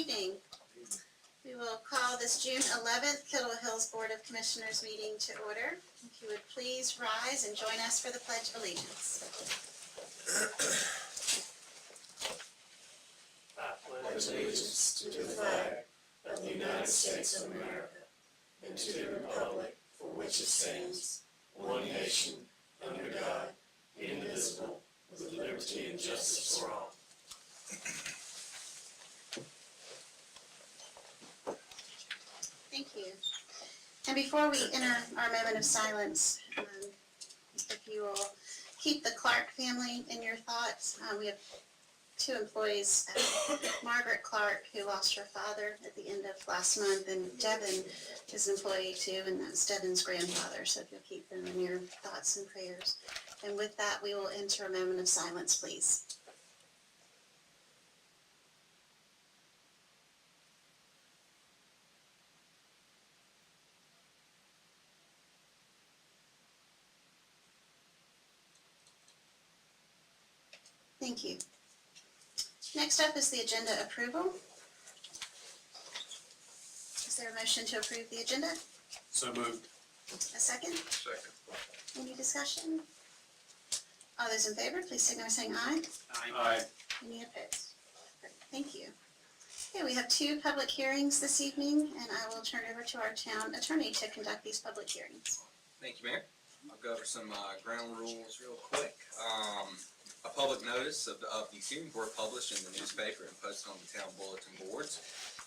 evening. We will call this June 11th Kittle Hills Board of Commissioners meeting to order. If you would please rise and join us for the Pledge of Allegiance. I pledge allegiance to the flag of the United States of America and to the republic for which it stands, one nation, under God, indivisible, with liberty and justice for all. Thank you. And before we enter our moment of silence, if you will keep the Clark family in your thoughts. We have two employees, Margaret Clark, who lost her father at the end of last month, and Devin is an employee too, and that's Devin's grandfather, so if you'll keep them in your thoughts and prayers. And with that, we will enter a moment of silence, please. Thank you. Next up is the agenda approval. Is there a motion to approve the agenda? So moved. A second? Second. Any discussion? All those in favor, please signal by saying aye. Aye. Any opposed? Great, thank you. Okay, we have two public hearings this evening, and I will turn over to our town attorney to conduct these public hearings. Thank you, Mayor. I'll go over some ground rules real quick. A public notice of these hearings were published in the newspaper and posted on the town bulletin boards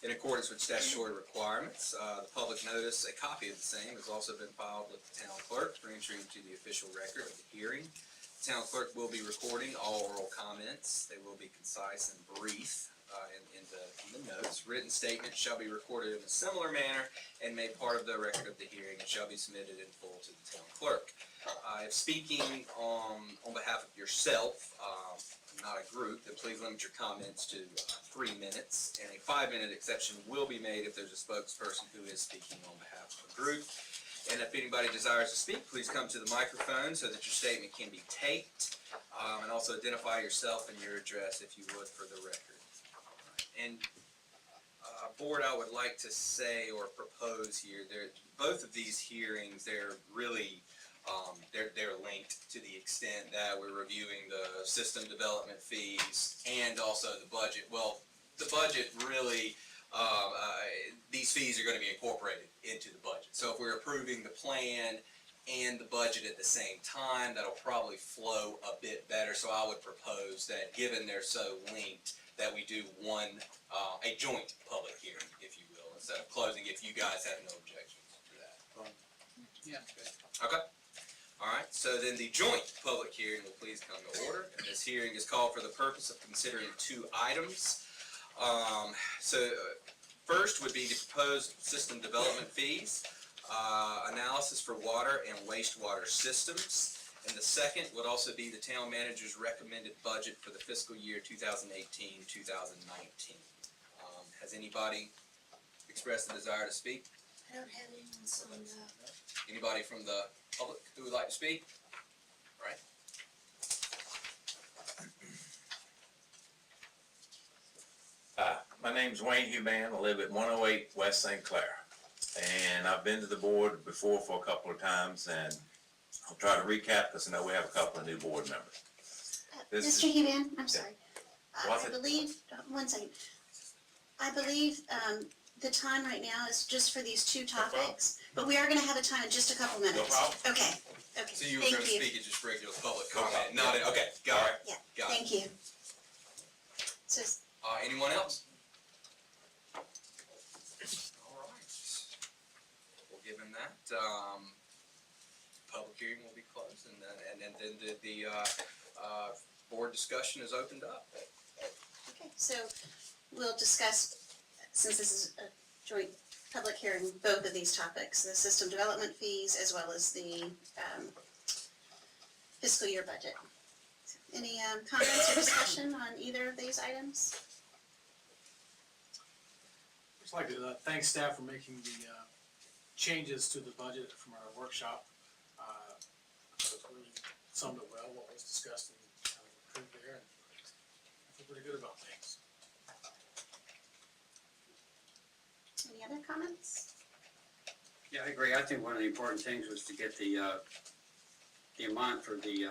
in accordance with statutory requirements. The public notice, a copy of the same, has also been filed with the town clerk for entry into the official record of the hearing. The town clerk will be recording all oral comments. They will be concise and brief in the notes. Written statements shall be recorded in a similar manner and made part of the record of the hearing and shall be submitted in full to the town clerk. If speaking on behalf of yourself, not a group, then please limit your comments to 3 minutes, and a 5-minute exception will be made if there's a spokesperson who is speaking on behalf of a group. And if anybody desires to speak, please come to the microphone so that your statement can be taped, and also identify yourself and your address if you would for the record. And board, I would like to say or propose here, both of these hearings, they're really they're linked to the extent that we're reviewing the system development fees and also the budget. Well, the budget really, these fees are going to be incorporated into the budget. So if we're approving the plan and the budget at the same time, that'll probably flow a bit better. So I would propose that, given they're so linked, that we do a joint public hearing, if you will, instead of closing, if you guys have no objections to that. Yeah. Okay. All right, so then the joint public hearing will please come to order. And this hearing is called for the purpose of considering 2 items. First would be the proposed system development fees, analysis for water and wastewater systems. And the second would also be the town manager's recommended budget for the fiscal year 2018-2019. Has anybody expressed the desire to speak? I don't have anyone signed up. Anybody from the public who would like to speak? All right. My name's Wayne Huban. I live at 108 West St. Clair. And I've been to the board before for a couple of times, and I'll try to recap because I know we have a couple of new board members. Mr. Huban, I'm sorry. What's I it? believe, one second. I believe the time right now is just for these 2 topics, but we are going to have a time in just a couple minutes. No problem. Okay, okay. So you were going to speak at just regular public comment, not in, okay, got it. Yeah, Got it. thank you. So, Anyone else? All right. Well, given that, public hearing will be closed, and then the board discussion is opened up. okay, so we'll discuss, since this is a joint public hearing, both of these topics, the system development fees as well as the fiscal year budget. Any comments or discussion on either of these items? I'd like to thank staff for making the changes to the budget from our workshop. It really summed it well, what was discussed and approved there, and I feel pretty good about things. Yeah, I agree. I think one of the important things was to get the amount for the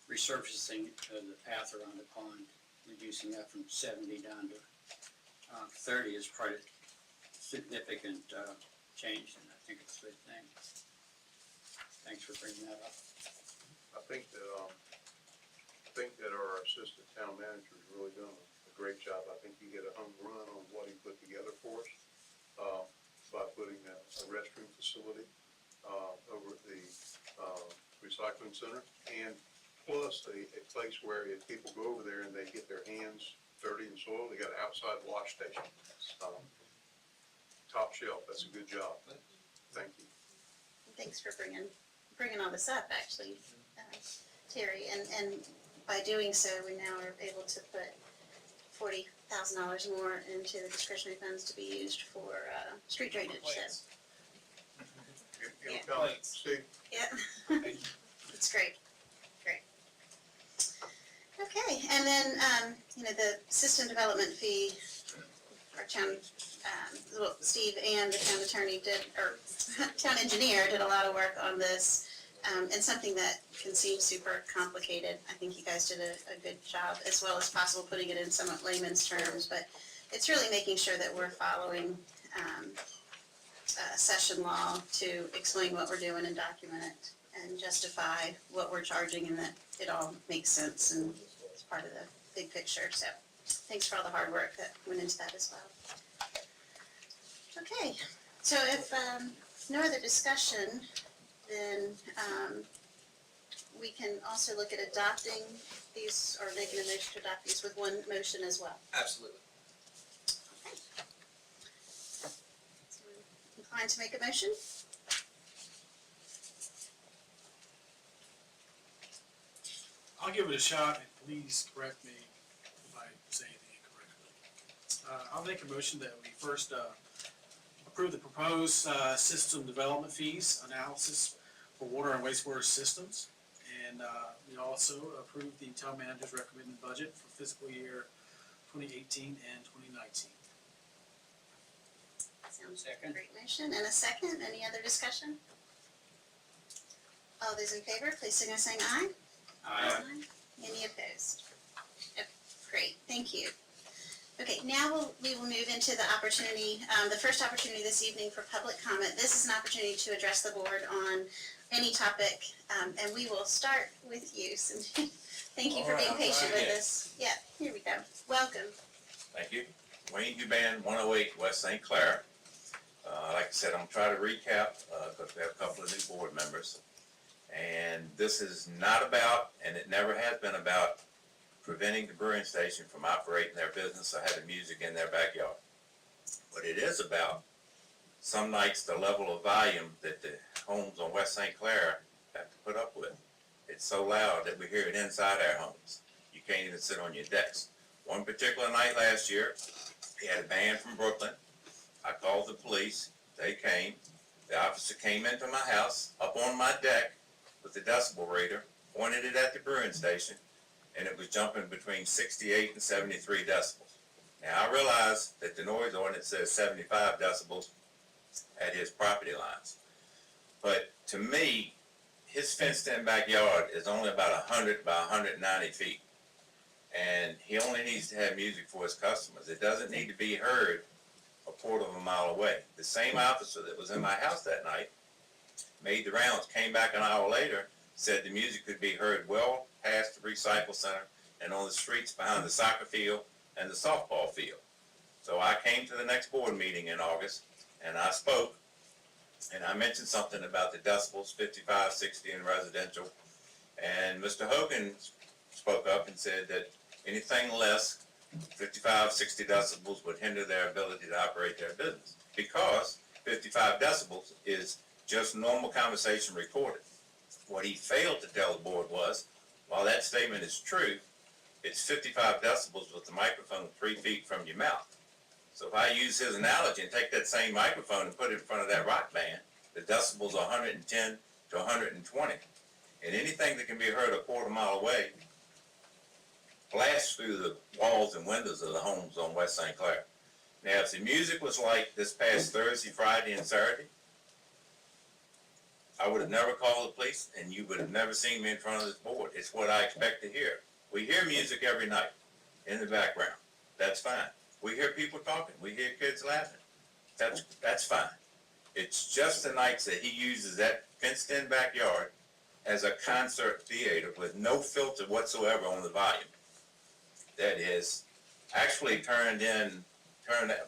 resurfacing of the path around the pond, reducing that from 70 down to 30 is quite a significant change, and I think it's a good thing. Thanks for bringing that up. I think that our assistant town manager has really done a great job. I think he hit a home run on what he put together for us, by putting a restroom facility, over at the, recycling center, and plus a place where if people go over there and they get their hands dirty and soiled, they got an outside wash station. Top shelf, that's a good job. Thank you. Thanks for bringing all this up, actually, Terry, and by doing so, we now are able to put $40,000 more into the discretionary funds to be used for, street drainage, so, Any Yeah. comments, Steve? yeah. It's great, great. Okay, and then, the system development fee, our town, well, Steve and the town attorney town engineer did a lot of work on this, and something that can seem super complicated. I think you guys did a good job, as well as possible, putting it in somewhat layman's terms, but it's really making sure that we're following, session law to explain what we're doing and document it and justify what we're charging, and that it all makes sense and it's part of the big picture. So thanks for all the hard work that went into that as well. Okay, so if no other discussion, then we can also look at adopting these, or making a motion to adopt these with one motion as well. Absolutely. So inclined to make a motion? I'll give it a shot, and please correct me if I say anything incorrectly. I'll make a motion that we first approve the proposed system development fees analysis for water and wastewater systems. And we also approve the town manager's recommended budget for fiscal year 2018 and 2019. Sounds like a Second. great motion. And a second, any other discussion? All those in favor, please signal saying aye. Any opposed? Yep, great, thank you. Okay, now we will move into the opportunity, the first opportunity this evening for public comment. This is an opportunity to address the board on any topic, and we will start with you, Cindy. Thank you for being patient with us. Yeah, here we go. Welcome. Thank you. Wayne Huban, 108 West St. Clair. Like I said, I'm gonna try to recap, because we have a couple of new board members. And this is not about, and it never has been about, preventing the brewing station from operating their business or having music in their backyard. What it is about, some nights the level of volume that the homes on West St. Clair have to put up with. It's so loud that we hear it inside our homes. You can't even sit on your decks. One particular night last year, we had a band from Brooklyn. I called the police. They came. The officer came into my house, up on my deck with the decibel reader, pointed it at the brewing station, and it was jumping between 68 and 73 decibels. Now, I realize that the noise ordinance says 75 decibels at his property lines. But to me, his fenced-in backyard is only about 100 by 190 feet. And he only needs to have music for his customers. It doesn't need to be heard a quarter of a mile away. The same officer that was in my house that night made the rounds, came back an hour later, said the music could be heard well past the recycle center and on the streets behind the soccer field and the softball field. So I came to the next board meeting in August, and I spoke, and I mentioned something about the decibels, 55, 60 in residential. And Mr. Hogan spoke up and said that anything less 55, 60 decibels would hinder their ability to operate their business, because 55 decibels is just normal conversation recorded. What he failed to tell the board was, while that statement is true, it's 55 decibels with the microphone 3 feet from your mouth. So if I use his analogy and take that same microphone and put it in front of that rock band, the decibels are 110 to 120. And anything that can be heard a quarter mile away blasts through the walls and windows of the homes on West St. Clair. Now, if the music was like this past Thursday, Friday, and Saturday, I would have never called the police, and you would have never seen me in front of this board. It's what I expect to hear. We hear music every night in the background. That's fine. We hear people talking. We hear kids laughing. That's fine. It's just the nights that he uses that fenced-in backyard as a concert theater with no filter whatsoever on the volume. That is actually turned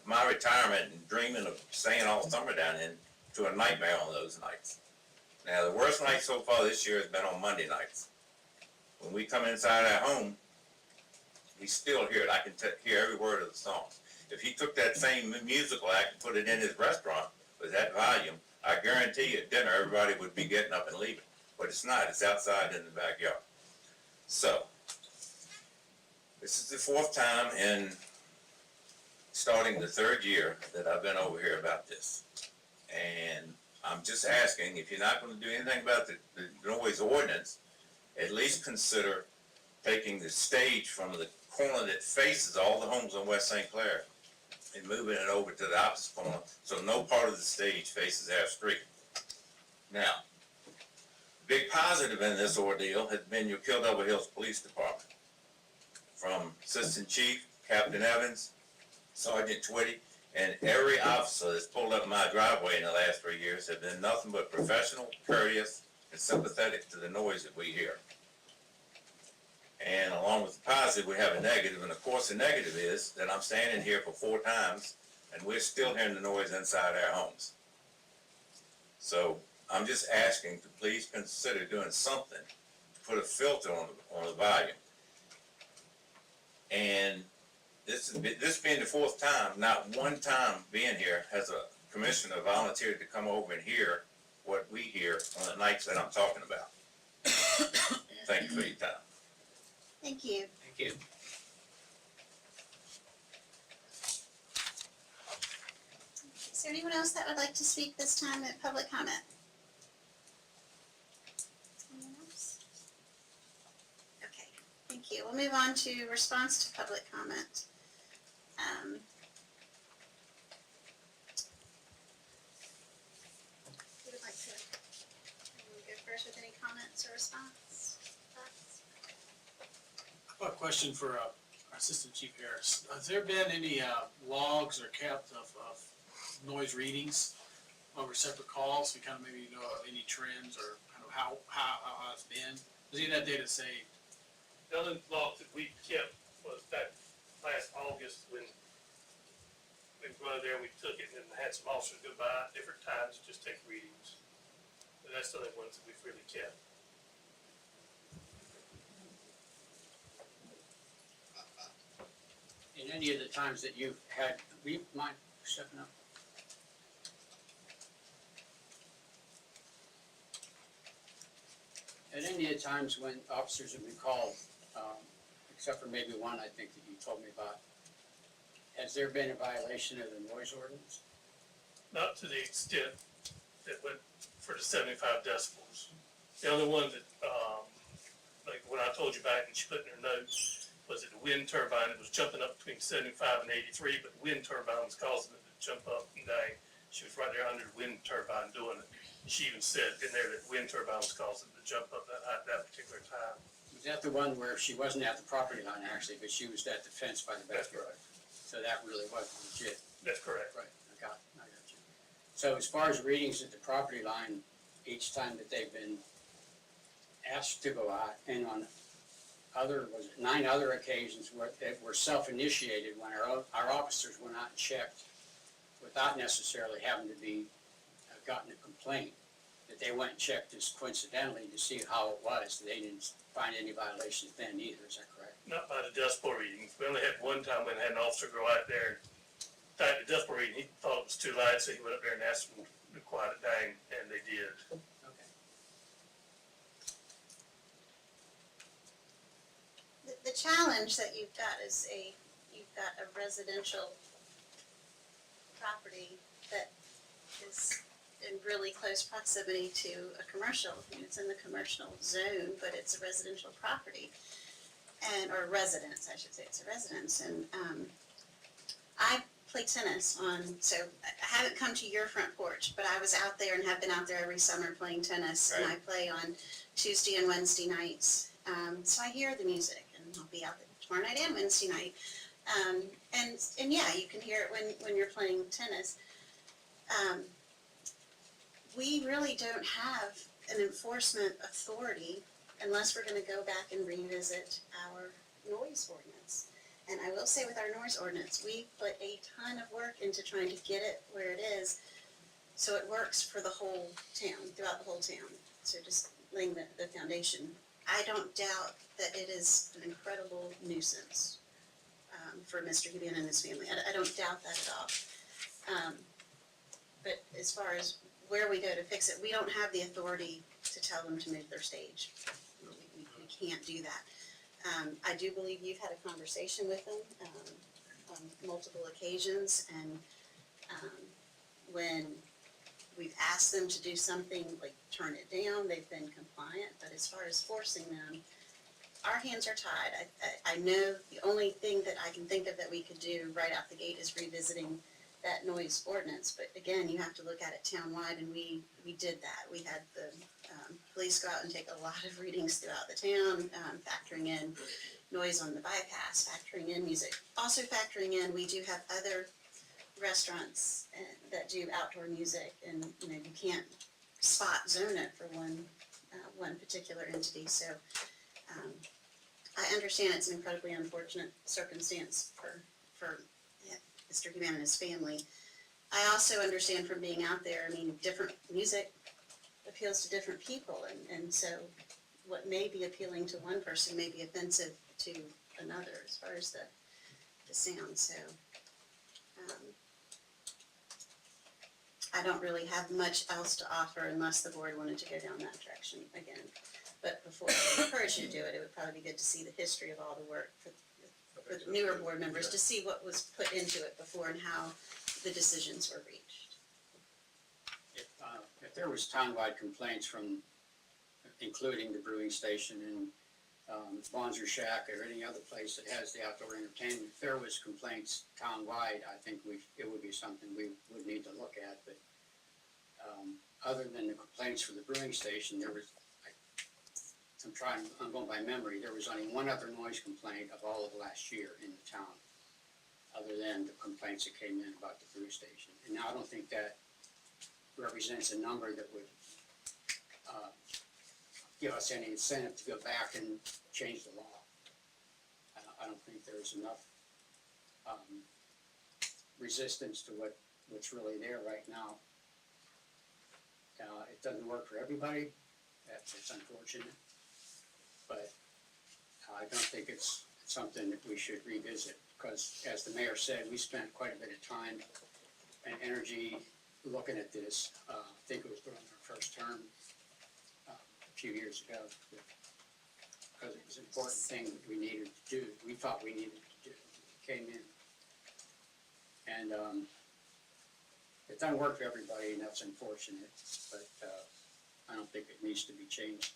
my retirement and dreaming of staying all summer down in to a nightmare on those nights. Now, the worst night so far this year has been on Monday nights. When we come inside our home, we still hear it. I can hear every word of the songs. If he took that same musical act and put it in his restaurant with that volume, I guarantee you at dinner everybody would be getting up and leaving. But it's not. It's outside in the backyard. So, this is the fourth time in starting the third year that I've been over here about this. And I'm just asking, if you're not going to do anything about the noise ordinance, at least consider taking the stage from the corner that faces all the homes on West St. Clair and moving it over to the opposite corner so no part of the stage faces our street. Now, big positive in this ordeal has been your Kill Devil Hills Police Department. From Assistant Chief, Captain Evans, Sergeant Twitty, and every officer that's pulled up my driveway in the last 3 years have been nothing but professional, courteous, and sympathetic to the noise that we hear. And along with the positive, we have a negative, and of course the negative is that I'm standing here for 4 times, and we're still hearing the noise inside our homes. So I'm just asking to please consider doing something to put a filter on the volume. And this being the 4th time, not one time being here has a commissioner volunteered to come over and hear what we hear on the nights that I'm talking about. Thank you for your time. Thank you. Thank you. Is there anyone else that would like to speak this time at public comment? Anyone else? Okay, thank you. We'll move on to response to public comment. Who would like to go first with any comments or response? Thoughts? I have a question for our Assistant Chief Harris. Has there been any logs or kept of noise readings over separate calls? We kind of maybe know of any trends or kind of how it's been? Does any of that data saved? The other log that we kept was back last August when we were there, we took it and had some officers go by at different times to just take readings. But that's the only ones that we've really kept. In any of the times that you've had, will you mind stepping up? At any of the times when officers have been called, except for maybe one I think that you told me about, has there been a violation of the noise ordinance? Not to the extent that went for the 75 decibels. The only one that, like what I told you back and she put in her notes, was that the wind turbine, it was jumping up between 75 and 83, but the wind turbine was causing it to jump up and down. She was right there under the wind turbine doing it. And she even said in there that the wind turbine was causing it to jump up that high at that particular time. Was that the one where she wasn't at the property line actually, but she was at the fence by the That's backyard? correct. So that really wasn't legit. That's correct. Right, I got you. So as far as readings at the property line, each time that they've been asked to go out, and on 9 other occasions that were self-initiated when our officers went out and checked without necessarily having to be, gotten a complaint, that they went and checked this coincidentally to see how it was. They didn't find any violations then either, is that correct? Not by the decibel readings. We only had one time when I had an officer go out there and type the decibel reading. He thought it was too loud, so he went up there and asked them to quiet it down, and they did. Okay. The challenge that you've got is you've got a residential property that is in really close proximity to a commercial. I mean, it's in the commercial zone, but it's a residential property. Or residence, I should say, it's a residence. And play tennis on, so I haven't come to your front porch, but I was out there and have been out there every summer playing tennis. And I play on Tuesday and Wednesday nights. So I hear the music, and I'll be out there tomorrow night and Wednesday night. And yeah, you can hear it when you're playing tennis. We really don't have an enforcement authority unless we're gonna go back and revisit our noise ordinance. And I will say with our noise ordinance, we put a ton of work into trying to get it where it is, so it works for the whole town, throughout the whole town. So just laying the foundation. I don't doubt that it is an incredible nuisance for Mr. Hubian and his family. I don't doubt that at all. But as far as where we go to fix it, we don't have the authority to tell them to move their stage. We can't do that. I do believe you've had a conversation with them on multiple occasions, and when we've asked them to do something like turn it down, they've been compliant, but as far as forcing them, our hands are tied. I know the only thing that I can think of that we could do right out the gate is revisiting that noise ordinance, but again, you have to look at it townwide, and we did that. We had the police go out and take a lot of readings throughout the town, factoring in noise on the bypass, factoring in music. Also factoring in, we do have other restaurants that do outdoor music, and you know, you can't spot zone it for one particular entity, so I understand it's an incredibly unfortunate circumstance for Mr. Hubian and his family. I also understand from being out there, I mean, different music appeals to different people, and so what may be appealing to one person may be offensive to another as far as the sound, so I don't really have much else to offer unless the board wanted to go down that direction again. But before I encourage you to do it, it would probably be good to see the history of all the work for the newer board members, to see what was put into it before and how the decisions were reached. If there was townwide complaints from, including the brewing station and Bonzer Shack or any other place that has the outdoor entertainment, if there was complaints townwide, I think it would be something we would need to look at, but other than the complaints for the brewing station, there was, I'm going by memory, there was only one other noise complaint of all of last year in the town, other than the complaints that came in about the brew station. And now I don't think that represents a number that would give us any incentive to go back and change the law. I don't think there's enough resistance to what's really there right now. It doesn't work for everybody. It's unfortunate. But I don't think it's something that we should revisit, because as the mayor said, we spent quite a bit of time and energy looking at this. I think it was during our first term a few years ago, because it was an important thing that we needed to do. We thought we needed to do. It came in. And it doesn't work for everybody, and that's unfortunate, but I don't think it needs to be changed.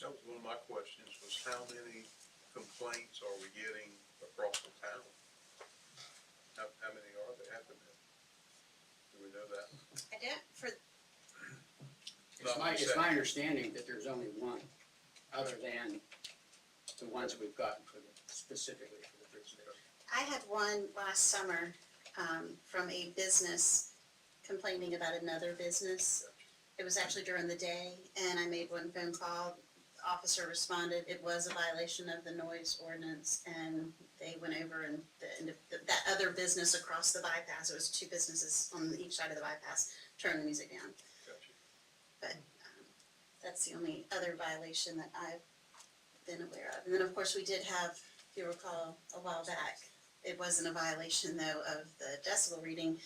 That was one of my questions, was how many complaints are we getting across the town? How many are there happening? Do we know that? I don't, for, It's my understanding that there's only one, other than the ones that we've gotten specifically for the brew station. I had one last summer from a business complaining about another business. It was actually during the day, and I made one phone call. The officer responded. It was a violation of the noise ordinance, and they went over and that other business across the bypass, it was two businesses on each side of the bypass, turned the music down. Gotcha. But that's the only other violation that I've been aware of. And then, of course, we did have, if you recall, a while back, it wasn't a violation, though, of the decibel reading,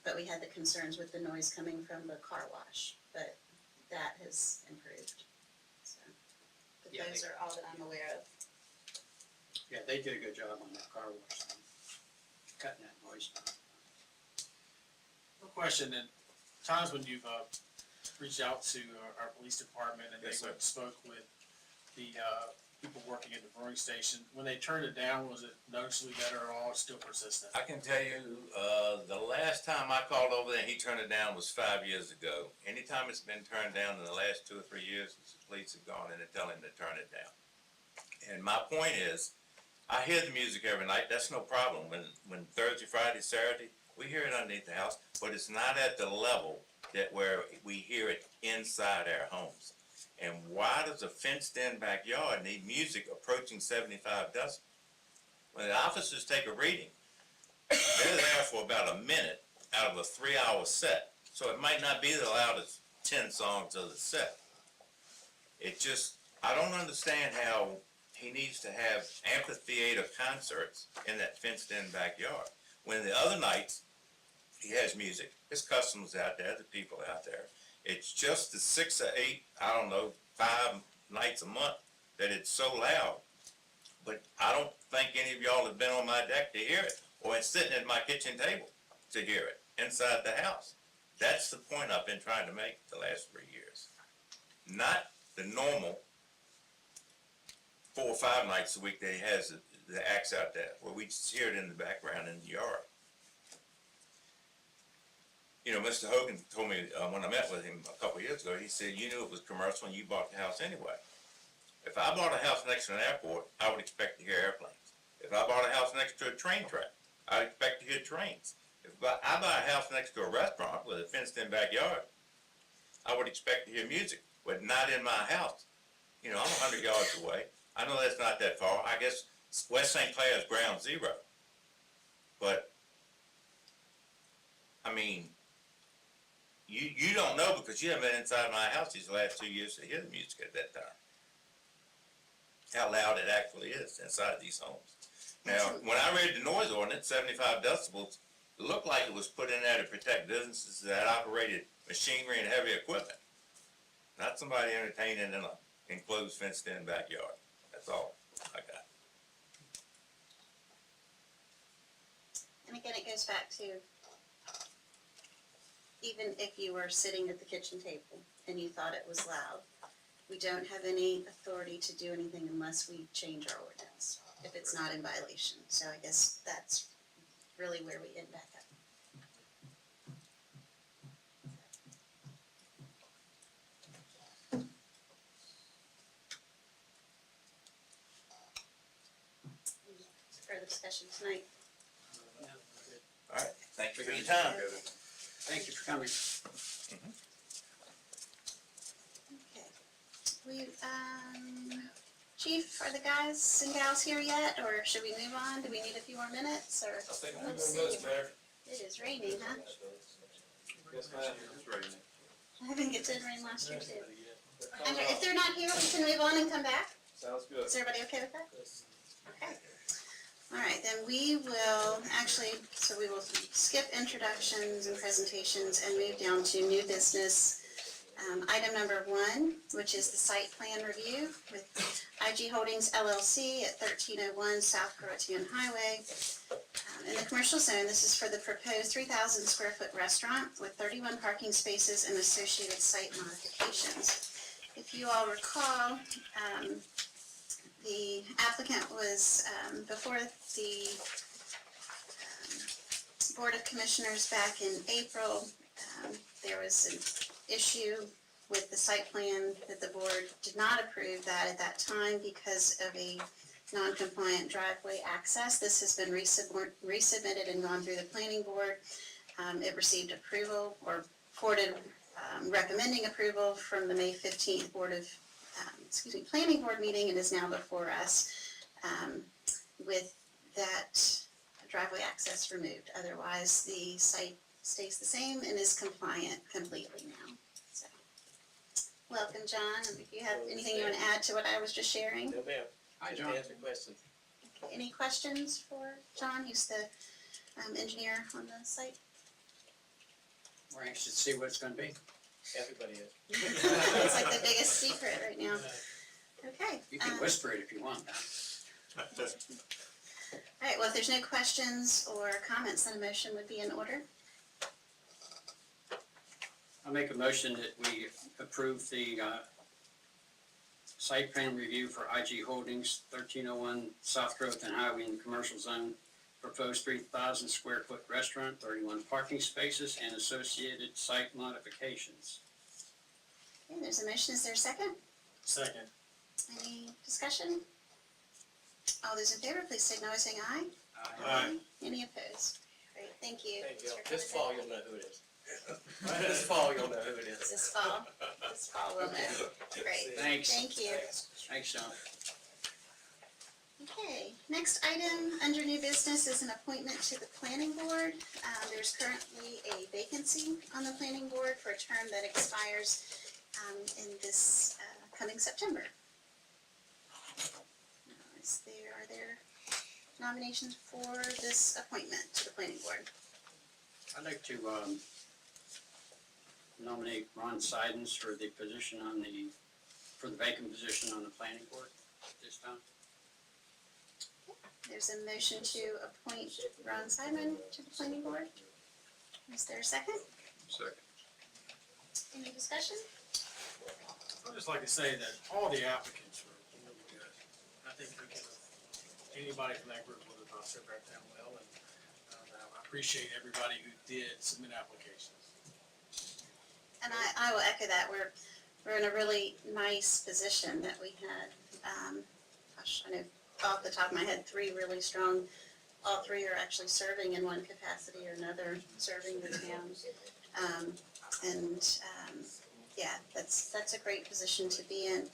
but we had the concerns with the noise coming from the car wash, but that has improved. So, but Yeah, those are all that I'm aware of. Yeah, they did a good job on that car wash, cutting that noise down. No question, and times when you've reached out to our police department and Yes, they sir. spoke with the people working at the brewing station. When they turned it down, was it noticeably better or all still persistent? I can tell you, the last time I called over there and he turned it down was 5 years ago. Anytime it's been turned down in the last 2 or 3 years, the police have gone in and tell him to turn it down. And my point is, I hear the music every night, that's no problem. When Thursday, Friday, Saturday, we hear it underneath the house, but it's not at the level that where we hear it inside our homes. And why does a fenced-in backyard need music approaching 75 decibels? When the officers take a reading, they're there for about a minute out of a 3-hour set. So it might not be the loudest 10 songs of the set. It just, I don't understand how he needs to have amphitheater concerts in that fenced-in backyard. When the other nights, he has music, his customers out there, the people out there. It's just the 6 or 8, I don't know, 5 nights a month that it's so loud. But I don't think any of y'all have been on my deck to hear it, or it's sitting at my kitchen table to hear it inside the house. That's the point I've been trying to make the last 3 years. Not the normal 4 or 5 nights a week that he has the acts out there, where we just hear it in the background in the yard. You know, Mr. Hogan told me when I met with him a couple of years ago, he said, you knew it was commercial and you bought the house anyway. If I bought a house next to an airport, I would expect to hear airplanes. If I bought a house next to a train track, I'd expect to hear trains. If I buy a house next to a restaurant with a fenced-in backyard, I would expect to hear music, but not in my house. You know, I'm 100 yards away. I know that's not that far. I guess West St. Clair is ground zero. But, I mean, you don't know because you haven't been inside my house these last 2 years to hear the music at that time. How loud it actually is inside these homes. Now, when I read the noise ordinance, 75 decibels, it looked like it was put in there to protect businesses that operated machinery and heavy equipment. Not somebody entertaining in an enclosed fenced-in backyard. That's all I got. And again, it goes back to, even if you were sitting at the kitchen table and you thought it was loud, we don't have any authority to do anything unless we change our ordinance, if it's not in violation. So I guess that's really where we end back up. Further discussion tonight? All right, thank you for your time. Thank you for coming. Okay. We, Chief, are the guys and gals here yet, or should we move on? Do we need a few more minutes, or? Let's see. It is raining, huh? Yes, ma'am. It's raining. I think it did rain last year too. And if they're not here, we can move on and come back. Sounds good. Is everybody okay with that? Okay. All right, then we will actually, so we will skip introductions and presentations and move down to new business. Item number 1, which is the site plan review with IG Holdings LLC at 1301 South Croatan Highway. In the commercial zone, this is for the proposed 3,000 square foot restaurant with 31 parking spaces and associated site modifications. If you all recall, the applicant was before the Board of Commissioners back in April. There was an issue with the site plan that the board did not approve that at that time because of a non-compliant driveway access. This has been resubmitted and gone through the planning board. It received approval or reported recommending approval from the May 15th planning board meeting, and is now before us with that driveway access removed. Otherwise, the site stays the same and is compliant completely now. So, welcome, John. If you have anything you want to add to what I was just sharing? No, ma'am. Hi, Just John. answer questions. Any questions for John, who's the engineer on the site? We're anxious to see what it's gonna be. Everybody is. It's like the biggest secret right now. Okay. You can whisper it if you want. All right, well, if there's no questions or comments, then a motion would be in order. I'll make a motion that we approve the site plan review for IG Holdings, 1301 South Growth and Highway in the commercial zone. Proposed 3,000 square foot restaurant, 31 parking spaces, and associated site modifications. Okay, there's a motion, is there a second? Second. Any discussion? All those in favor, please signal by saying aye. Aye. Any opposed? Great, thank you. Thank you. Mr. This Cleveland. fall, you'll know who it is. This fall, you'll know who it is. This fall we'll know. Great, Thanks. thank you. Thanks, Sean. Okay, next item under new business is an appointment to the planning board. There's currently a vacancy on the planning board for a term that expires in this coming September. Are there nominations for this appointment to the planning board? I'd like to nominate Ron Sidens for the position for the vacant position on the planning board at this time. There's a motion to appoint Ron Simon to the planning board. Is there a second? Second. Any discussion? I'd just like to say that all the applicants were really good. I think we can, anybody from that group would have served our town well, and I appreciate everybody who did submit applications. And I will echo that. We're in a really nice position that we had, gosh, I know off the top of my head, three really strong, all three are actually serving in one capacity or another, serving the town. Yeah, that's a great position to be in.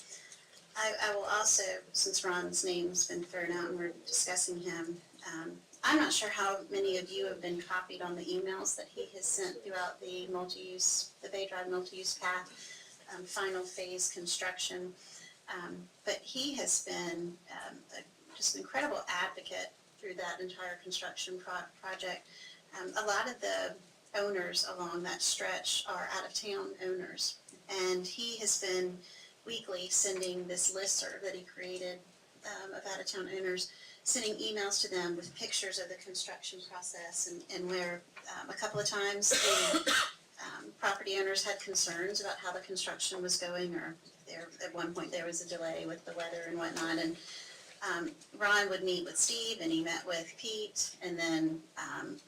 I will also, since Ron's name's been thrown out and we're discussing him, I'm not sure how many of you have been copied on the emails that he has sent throughout the Bay Drive multi-use path, final phase construction. But he has been just an incredible advocate through that entire construction project. A lot of the owners along that stretch are out-of-town owners, and he has been weekly sending this listserv that he created of out-of-town owners, sending emails to them with pictures of the construction process and where a couple of times the property owners had concerns about how the construction was going, or at one point there was a delay with the weather and whatnot, and Ron would meet with Steve and he met with Pete and then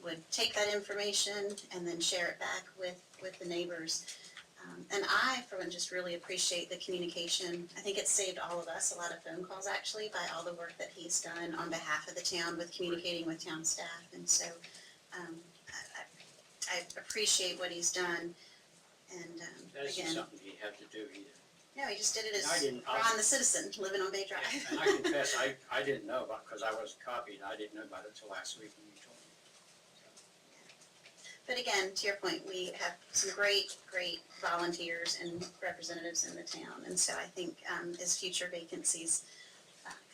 would take that information and then share it back with the neighbors. And I, for one, just really appreciate the communication. I think it's saved all of us a lot of phone calls actually by all the work that he's done on behalf of the town with communicating with town staff. And so I appreciate what he's done. And That isn't again, something he had to do either. no, he just did it I as didn't- Ron the citizen living on Bay Drive. And I confess, I didn't know about, because I wasn't copied, I didn't know about it until last week when you told me. But again, to your point, we have some great volunteers and representatives in the town. And so I think as future vacancies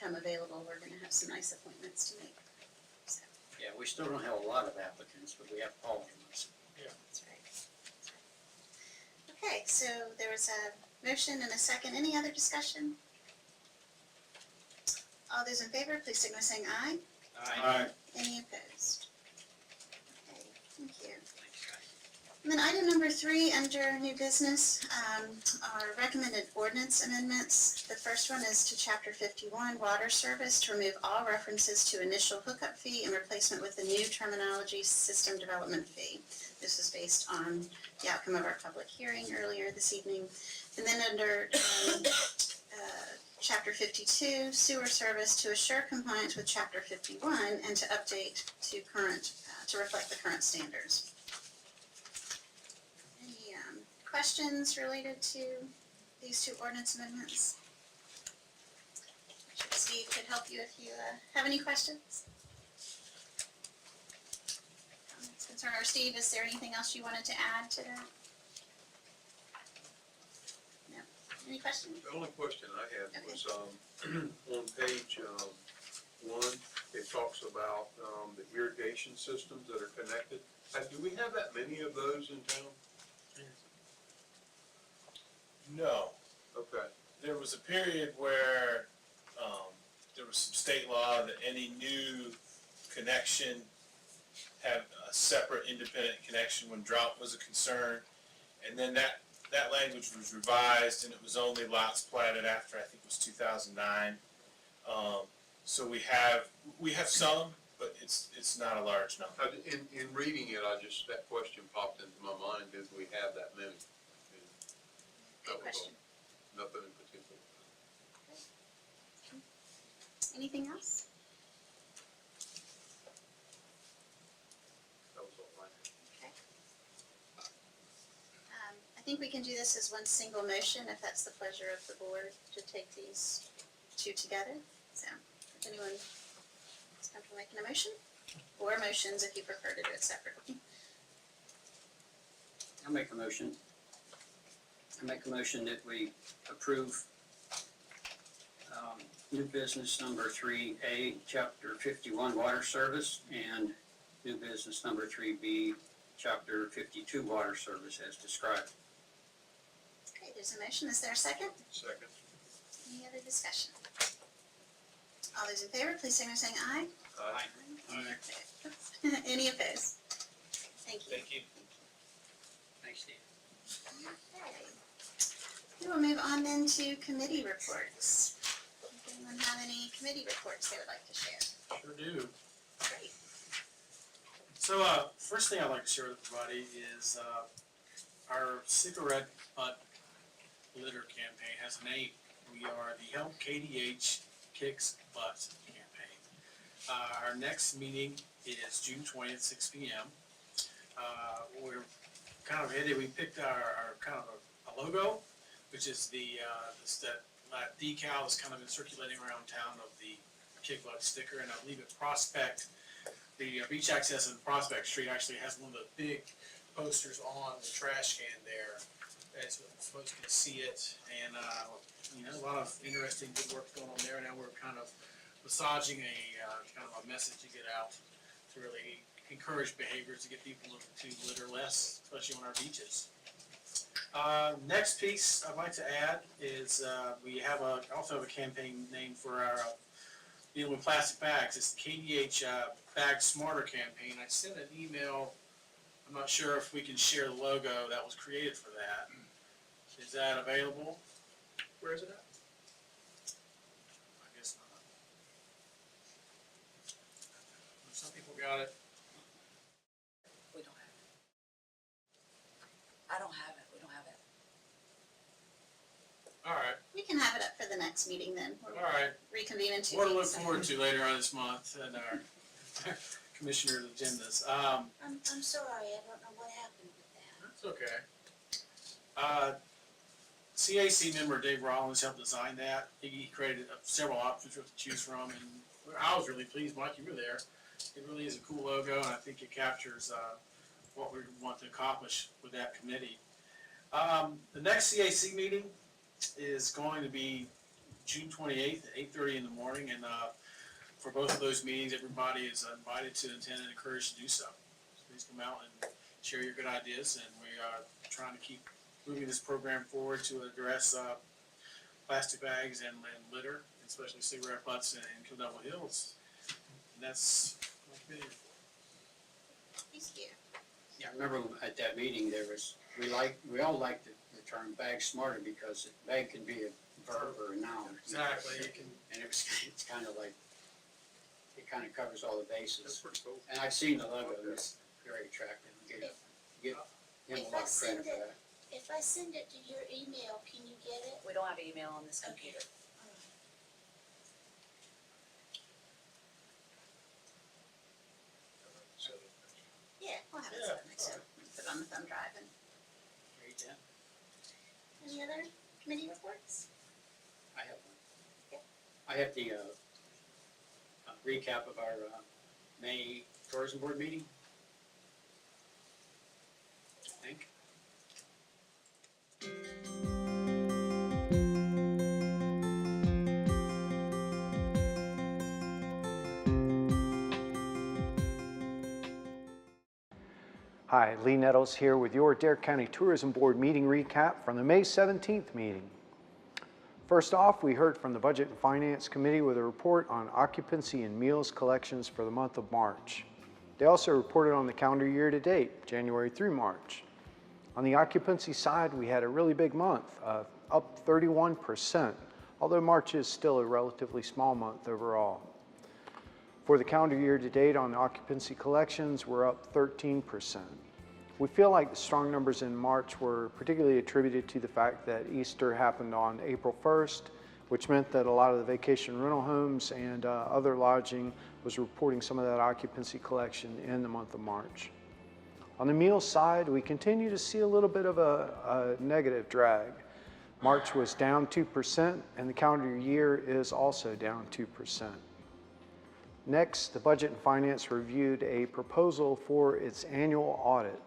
come available, we're gonna have some nice appointments to make. So, Yeah, we still don't have a lot of applicants, but we have Paul from us. that's right. Okay, so there was a motion and a second. Any other discussion? All those in favor, please signal by saying aye. Aye. Any opposed? Okay, thank you. Thanks, guys. And then item number 3 under new business are recommended ordinance amendments. The first one is to chapter 51, water service, to remove all references to initial hookup fee and replacement with the new terminology system development fee. This is based on the outcome of our public hearing earlier this evening. And then under chapter 52, sewer service, to assure compliance with chapter 51 and to update to reflect the current standards. Any questions related to these two ordinance amendments? I'm sure Steve could help you if you have any questions. Comments, concern, or Steve, is there anything else you wanted to add to that? No. Any questions? The only question I had Okay. was, on page, 1, it talks about, the irrigation systems that are connected. Do we have that many of those in town? No, Okay, there was a period where, there was some state law that any new connection had a separate independent connection when drought was a concern. And then that that language was revised and it was only lots platted after, I think it was 2009. So we have some, but it's not a large number. In reading it, that question popped into my mind, did we have that many? Good question. Nothing in particular. Anything else? That was all right. Okay. I think we can do this as one single motion, if that's the pleasure of the board, to take these two together. So, if anyone is comfortable making a motion, or motions if you prefer to do it separately. I'll make a motion. I make a motion that we approve new business number 3A, Chapter 51, Water Service, and new business number 3B, Chapter 52, Water Service as described. Okay, there's a motion. Is there a second? Second. Any other discussion? All those in favor, please signal by saying aye. Aye. Any opposed? Thank you. Thank you. Thanks, Steve. Okay. We will move on then to committee reports. Does anyone have any committee reports they would like to share? Sure do. Great. So, first thing I'd like to share with everybody is, our cigarette butt litter campaign has a name. We are the Help KDH Kicks Butt campaign. Our next meeting is June 20th, 6 p.m. We're kind of headed, we picked our kind of a logo, which is that decal that's kind of been circulating around town of the kick butt sticker, and I believe at Prospect, the beach access in Prospect Street actually has one of the big posters on the trash can there, as folks can see it, and a lot of interesting good work going on there. Now we're kind of massaging a kind of a message to get out to really encourage behaviors to get people to litter less, especially on our beaches. Next piece I'd like to add is we also have a campaign name for our dealing with plastic bags. It's the KDH Bag Smarter campaign. I sent an email. I'm not sure if we can share the logo that was created for that. Is that available? Where is it at? I guess not. Some people got it. We don't have it. I don't have it, we don't have it. All right, We can have it up for the next meeting then. We'll all right. reconvene in 2 More to look weeks. forward to later on this month in our commissioner's agendas. I'm sorry, I don't know what happened with that. That's okay. CAC member Dave Rollins helped design that. He created several options to choose from, and I was really pleased. Mike, you were there. It really is a cool logo, and I think it captures what we want to accomplish with that committee. The next CAC meeting is going to be June 28th at 8:30 in the morning, and for both of those meetings, everybody is invited to attend and encouraged to do so. Please come out and share your good ideas, and we are trying to keep moving this program forward to address plastic bags and litter, especially cigarette butts in Kildover Hills. And that's my committee report. Thank you. Yeah, I remember at that meeting, we all liked the term bag smarter because bag can be a verb or a noun. Exactly. You can. And it's kind of like, it kind of covers all the That's bases. pretty cool. And I've seen the logo, and it's very attractive. Give him a lot of credit for that. If I send it to your email, can you get it? We don't have email on this Okay. computer. So, Yeah, we'll have it Yeah, set next time. Put it on the thumb drive. And Great, yeah. any other committee reports? I have one. I have the recap of our May tourism board meeting. I think. Hi, Lee Nettles here with your Dare County Tourism Board meeting recap from the May 17th meeting. First off, we heard from the Budget and Finance Committee with a report on occupancy and meals collections for the month of March. They also reported on the calendar year to date, January through March. On the occupancy side, we had a really big month, up 31%, although March is still a relatively small month overall. For the calendar year to date on occupancy collections, we're up 13%. We feel like the strong numbers in March were particularly attributed to the fact that Easter happened on April 1st, which meant that a lot of the vacation rental homes and other lodging was reporting some of that occupancy collection in the month of March. On the meals side, we continue to see a little bit of a negative drag. March was down 2%, and the calendar year is also down 2%. Next, the Budget and Finance reviewed a proposal for its annual audit.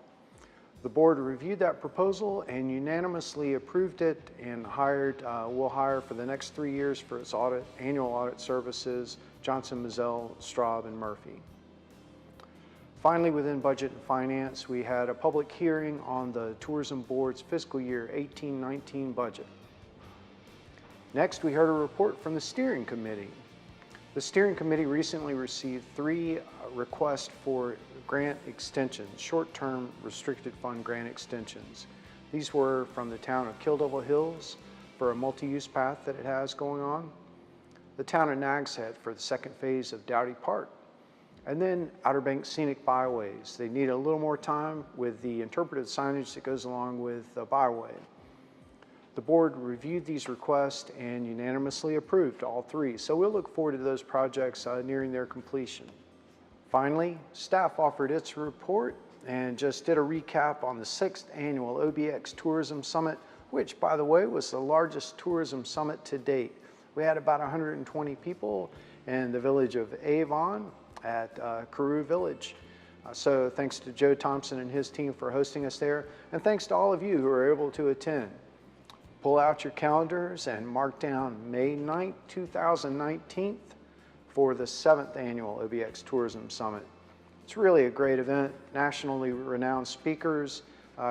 The board reviewed that proposal and unanimously approved it and will hire for the next 3 years for its annual audit services, Johnson, Mazzell, Straub, and Murphy. Finally, within Budget and Finance, we had a public hearing on the Tourism Board's fiscal year 18-19 budget. Next, we heard a report from the Steering Committee. The Steering Committee recently received 3 requests for grant extensions, short-term restricted fund grant extensions. These were from the town of Kill Devil Hills for a multi-use path that it has going on, the town of Nags Head for the second phase of Dowdy Park, and then Outer Banks Scenic Byways. They need a little more time with the interpretive signage that goes along with the byway. The board reviewed these requests and unanimously approved all 3. So we'll look forward to those projects nearing their completion. Finally, staff offered its report and just did a recap on the 6th annual OBX Tourism Summit, which, by the way, was the largest tourism summit to date. We had about 120 people in the village of Avon at Carew Village. So thanks to Joe Thompson and his team for hosting us there, and thanks to all of you who were able to attend. Pull out your calendars and mark down May 9th, 2019 for the 7th annual OBX Tourism Summit. It's really a great event, nationally renowned speakers,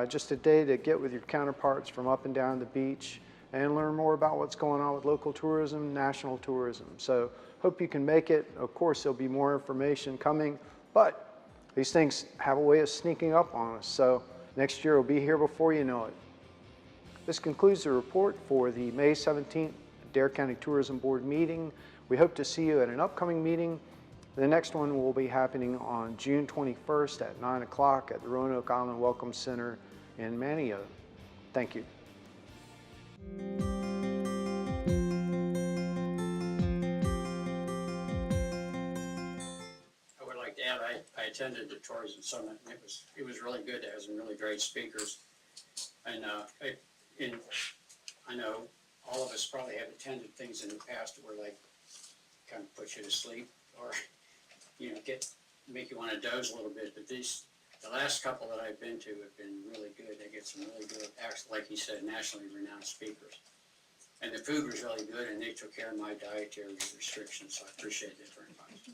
just a day to get with your counterparts from up and down the beach and learn more about what's going on with local tourism, national tourism. So hope you can make it. Of course, there'll be more information coming, but these things have a way of sneaking up on us. So next year will be here before you know it. This concludes the report for the May 17th Dare County Tourism Board meeting. We hope to see you at an upcoming meeting. The next one will be happening on June 21st at 9 o'clock at the Roanoke Island Welcome Center in Manio. Thank you. I would like to add, I attended the Tourism Summit, and it was really good. There was some really great speakers. And I know all of us probably have attended things in the past where like kind of put you to sleep or, make you want to doze a little bit. But the last couple that I've been to have been really good. They get some really good, like you said, nationally renowned speakers. And the food was really good, and they took care of my dietary restrictions, so I appreciate it very much.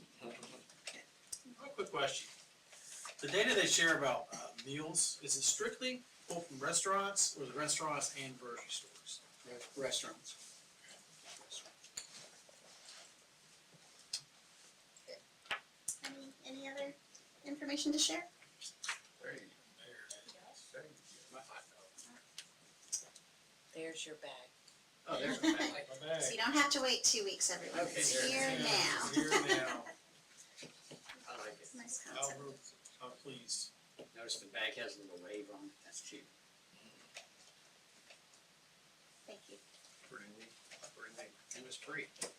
One quick question. The data they share about meals, is it strictly pulled from restaurants, or the restaurants and grocery stores? Restaurants. Any other information to share? There's your bag. Oh, there's a bag. So you don't have to wait 2 weeks, everyone. Okay, It's there it here is. now. Here now. I like it. Nice concept. I'm pleased. Notice the bag has a little wave on it. That's cheap. Thank you. And it's free. It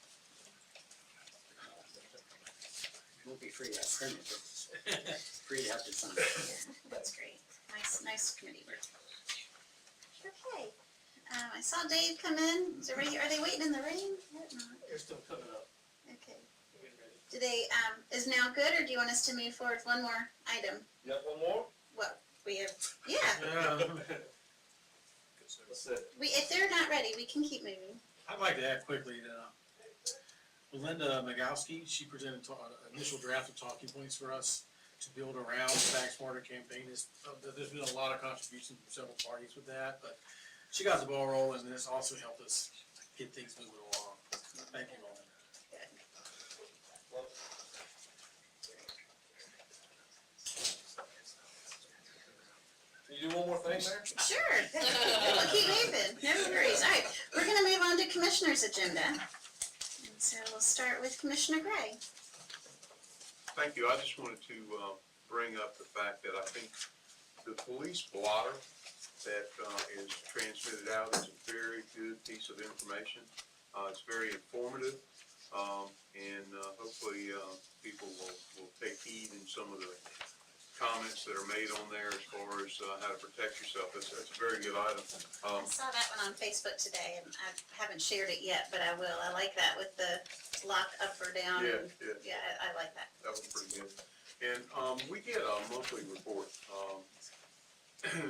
won't be free to have print it, but it's free to have to sign. That's great. Nice committee work. Okay. I saw Dave come in. Are they waiting in the rain? They're still cooking up. Okay. Do they, is now good, or do you want us to move forward with one more item? You got one more? Well, we have, yeah. That's it. If they're not ready, we can keep moving. I'd like to add quickly that Melinda Magowski, she presented an initial draft of talking points for us to build around the Tax Smarter campaign. There's been a lot of contributions from several parties with that, but she got the ball rolling, and this also helped us get things moving along. Thank you all. Can you do one more thing? worries. Sure. We'll keep moving. No worries. All right, we're gonna move on to Commissioner's agenda. And so we'll start with Commissioner Gray. Thank you. I just wanted to bring up the fact that I think the police blotter that is transmitted out is a very good piece of information. It's very informative, and hopefully people will take heed in some of the comments that are made on there as far as how to protect yourself. It's a very good item. I saw that one on Facebook today, and I haven't shared it yet, but I will. I like that with the lock up or down. Yeah, and- yeah. Yeah, I like that. That was pretty good. And we get a monthly report.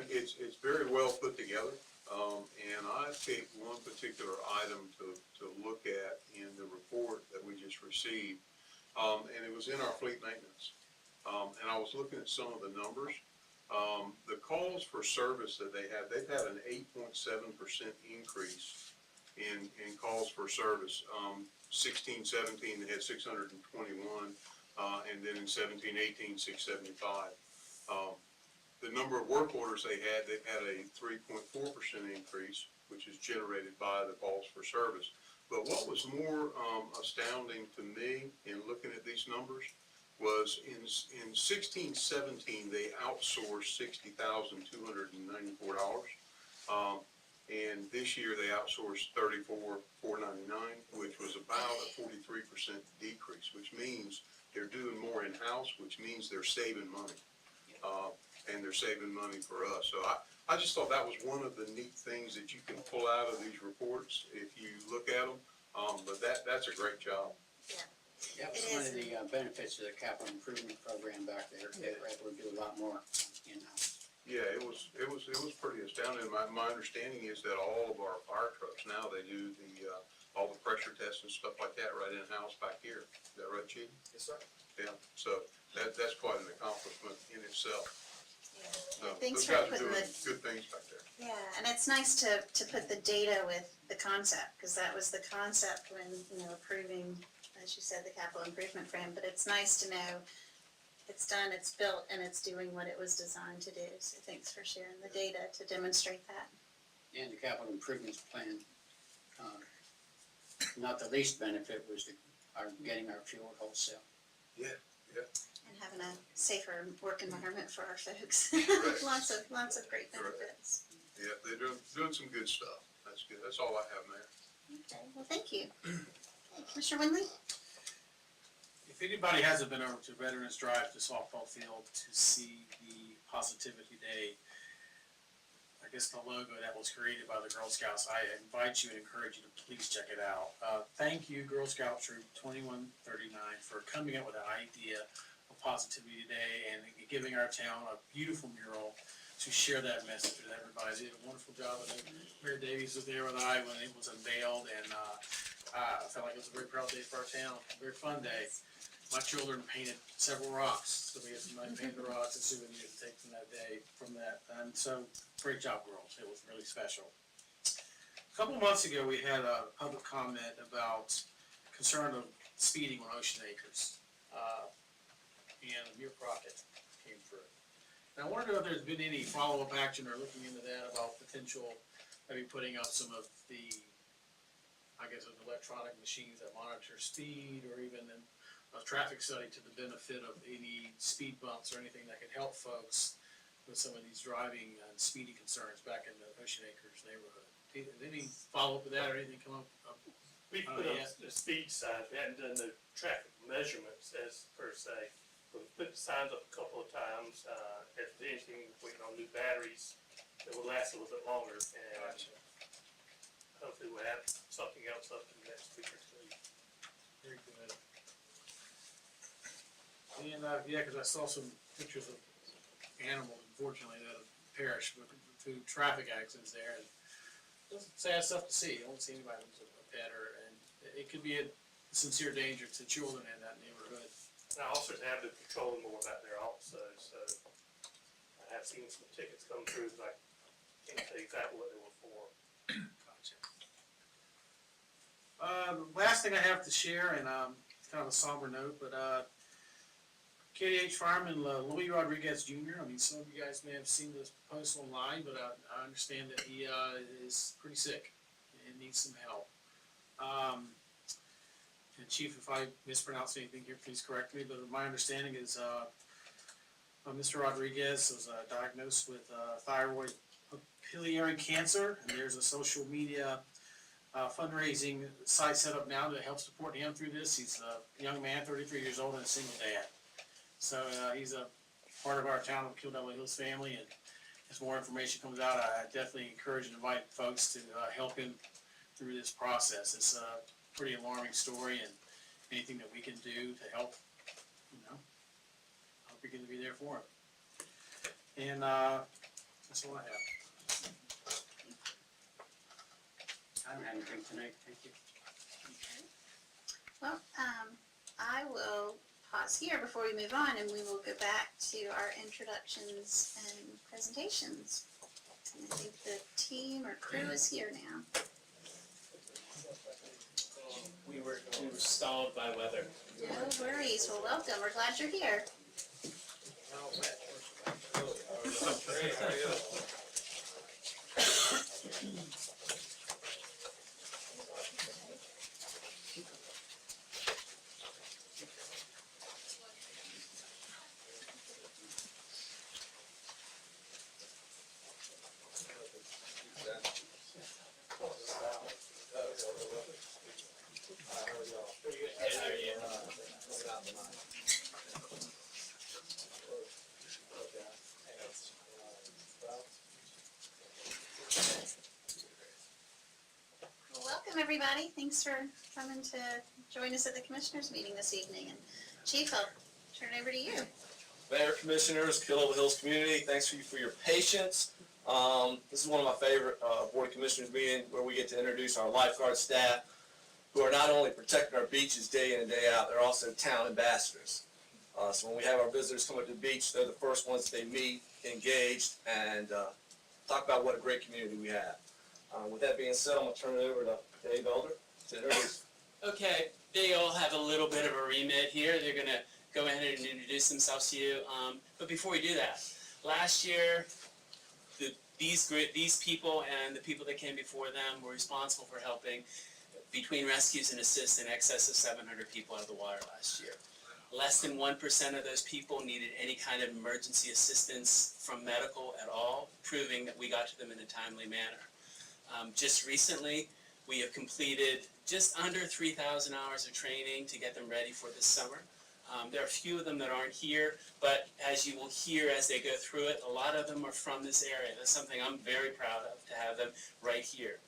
It's very well put together. And I picked one particular item to look at in the report that we just received. And it was in our fleet maintenance. And I was looking at some of the numbers. The calls for service that they've had an 8.7% increase in calls for service. 16, 17, they had 621, and then in 17, 18, 675. The number of work orders they've had a 3.4% increase, which is generated by the calls for service. But what was more astounding to me in looking at these numbers was in 16, 17, they outsourced $60,294. And this year they outsourced $34,499, which was about a 43% decrease, which means they're doing more in-house, which means they're saving money. And they're saving money for us. So I just thought that was one of the neat things that you can pull out of these reports if you look at them. But that's a great job. That was one of the benefits of the capital improvement program back there. They were able to do a lot more in-house. Yeah, it was pretty astounding. My understanding is that all of our fire trucks now, they do all the pressure tests and stuff like that right in-house back here. Is that right, Chief? Yes, sir. Yeah, so that's quite an accomplishment in itself. Yeah. So Thanks those for guys are putting doing the, good things back there. yeah, and it's nice to put the data with the concept, because that was the concept when, approving, as you said, the capital improvement plan, but it's nice to know it's done, it's built, and it's doing what it was designed to do. So thanks for sharing the data to demonstrate that. And the capital improvements plan, not the least benefit was getting our fuel at wholesale. And having a safer work environment for our folks. Correct. Lots of great Correct. benefits. Yeah, they're doing some good stuff. That's good. That's all I have there. Okay, well, thank you. Okay, Commissioner Winley? If anybody hasn't been over to Veterans Drive to softball field to see the Positivity Day, I guess the logo that was created by the Girl Scouts, I invite you and encourage you to please check it out. Thank you, Girl Scout Troop 2139, for coming up with the idea of Positivity Day and giving our town a beautiful mural to share that message with everybody. They did a wonderful job. And Mayor Davies was there with I when it was unveiled, and I felt like it was a very proud day for our town, a very fun day. My children painted several rocks, so we had somebody paint the rocks and souvenirs to take from that day, and so, great job, girls, it was really special. A couple of months ago, we had a public comment about concern of speeding on Ocean Acres, and Amir Crockett came through. And I wanted to know if there's been any follow-up action or looking into that about potential, maybe putting up some of the, I guess, electronic machines that monitor speed, or even a traffic study to the benefit of any speed bumps or anything that could help folks with some of these driving and speeding concerns back in the Ocean Acres neighborhood. Any follow-up with that or anything come up? We put up the speed signs, we hadn't done the traffic measurements as per se. We've put the signs up a couple of times, as anything, waiting on new batteries that will last a little bit longer, and hopefully we'll have something else up in the next week or two. Very good. And, yeah, cause I saw some pictures of animals, unfortunately, that have perished through traffic accidents there, and it's sad stuff to see. I don't see anybody lose a pet, and it could be a sincere danger to children in that neighborhood. And I also have been patrolling more back there also, so I have seen some tickets come through, but I can't tell you exactly what they were for. Gotcha. The last thing I have to share, and it's kind of a somber note, but KDH Fireman Louis Rodriguez Jr. I mean, some of you guys may have seen this post online, but I understand that he is pretty sick and needs some help. And Chief, if I mispronounce anything here, please correct me, but my understanding is Mr. Rodriguez was diagnosed with thyroid biliary cancer, and there's a social media fundraising site set up now to help support him through this. He's a young man, 33 years old, and a single dad. So he's a part of our town of Kill Devil Hills family, and as more information comes out, I definitely encourage and invite folks to help him through this process. It's a pretty alarming story, and anything that we can do to help, hope you're going to be there for him. And that's all I have. I don't have anything tonight, thank you. Well, I will pause here before we move on, and we will go back to our introductions and presentations. And I think the team or crew is here now. We were stalled by weather. No worries. Well, welcome. We're glad you're here. Great, how are you? Well, welcome, everybody. Thanks for coming to join us at the Commissioners meeting this evening. And Chief, I'll turn it over to you. Mayor, Commissioners, Kill Devil Hills community, thanks for your patience. This is one of my favorite Board of Commissioners meetings where we get to introduce our lifeguard staff who are not only protecting our beaches day in and day out, they're also town ambassadors. So when we have our visitors come up to the beach, they're the first ones they meet, engaged, and talk about what a great community we have. With that being said, I'm going to turn it over to Dave Elder to introduce. Okay, they all have a little bit of a remit here. They're going to go ahead and introduce themselves to you. But before we do that, last year, these people and the people that came before them were responsible for helping between rescues and assists in excess of 700 people out of the water last year. Less than 1% of those people needed any kind of emergency assistance from medical at all, proving that we got to them in a timely manner. Just recently, we have completed just under 3,000 hours of training to get them ready for this summer. There are a few of them that aren't here, but as you will hear as they go through it, a lot of them are from this area. That's something I'm very proud of, to have them right here.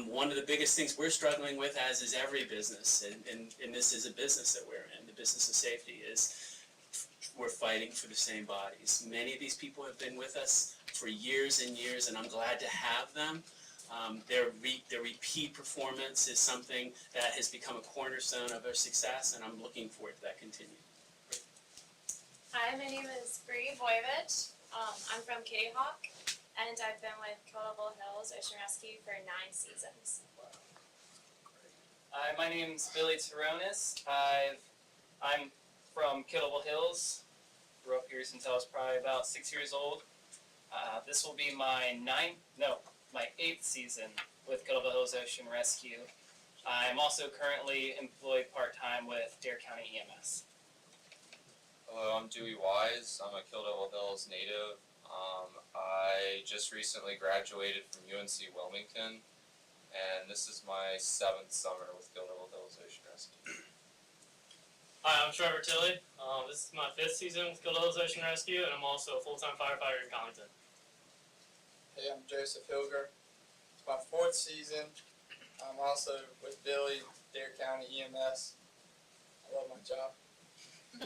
One of the biggest things we're struggling with, as is every business, and this is a business that we're in, the business of safety, is we're fighting for the same bodies. Many of these people have been with us for years and years, and I'm glad to have them. Their repeat performance is something that has become a cornerstone of our success, and I'm looking forward to that continuing. Hi, my name is Bree Voivich. I'm from Kitty Hawk, and I've been with Kill Devil Hills Ocean Rescue for 9 seasons. Hi, my name's Billy Taronis. I'm from Kill Devil Hills. Grew up here since I was probably about 6 years old. This will be my 8th season with Kill Devil Hills Ocean Rescue. I'm also currently employed part-time with Dare County EMS. Hello, I'm Dewey Wise. I'm a Kill Devil Hills native. I just recently graduated from UNC Wilmington, and this is my 7th summer with Kill Devil Hills Ocean Rescue. Hi, I'm Trevor Tilley. This is my 5th season with Kill Devil Hills Ocean Rescue, and I'm also a full-time firefighter in Connington. Hey, I'm Joseph Hilger. It's my 4th season. I'm also with Billy, Dare County EMS. I love my job. My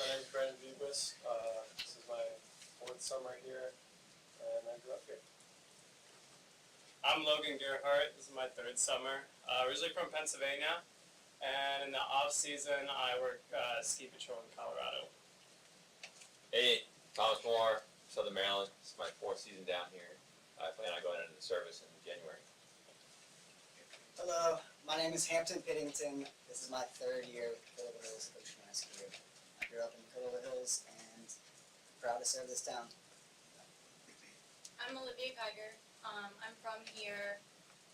name's Brandon Bubis. This is my 4th summer here, and I grew up here. I'm Logan Gerhardt. This is my 3rd summer. Originally from Pennsylvania, and in the off-season, I work ski patrol in Colorado. Hey, Thomas Moore, Southern Maryland. This is my 4th season down here. I plan on going into the service in January. Hello, My name is Hampton Piddington. This is my third year with Killable Hills Ocean Rescue. I grew up in Killable Hills and I'm proud to serve this town. I'm Olivia Geiger. I'm from here.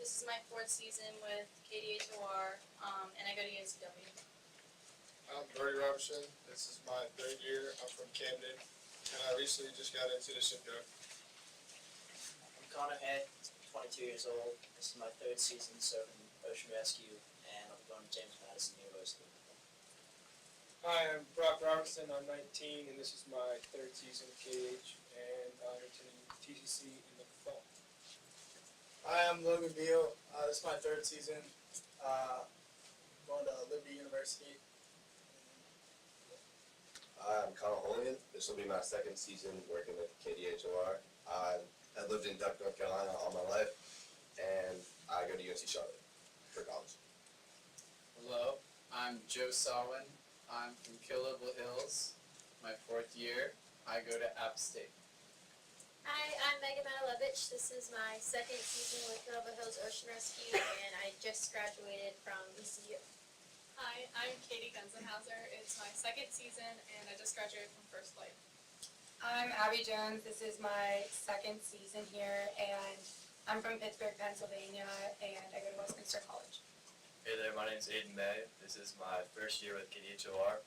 This is my 4th season with KDHOR, and I go to UNCW. I'm Brody Robertson. This is my third year. I'm from Camden, and I recently just got into the shipyard. I'm Connor Head, 22 years old. This is my 3rd season serving Ocean Rescue, and I'm going to James Madison University. Hi, I'm Brock Robertson. I'm 19, and this is my 3rd season with KH, and I'm attending TCC in the fall. Hi, I'm Logan Beal. This is my 3rd season. Going to Liberty University. I'm Connell Holian. This will be my 2nd season working with KDHOR. I lived in Duck, North Carolina all my life, and I go to UNC Charlotte for college. Hello, I'm Joe Salwin. I'm from Killable Hills, my 4th year. I go to App State. Hi, I'm Megan Matalevich. This is my 2nd season with Killable Hills Ocean Rescue, and I just graduated from ECU. Hi, I'm Katie Gunzenhauser. It's my 2nd season and I just graduated from First Light. I'm Abby Jones. This is my 2nd season here, and I'm from Pittsburgh, Pennsylvania, and I go to Westminster College. Hey there, my name's Aiden May. This is my 1st year with KDHOR.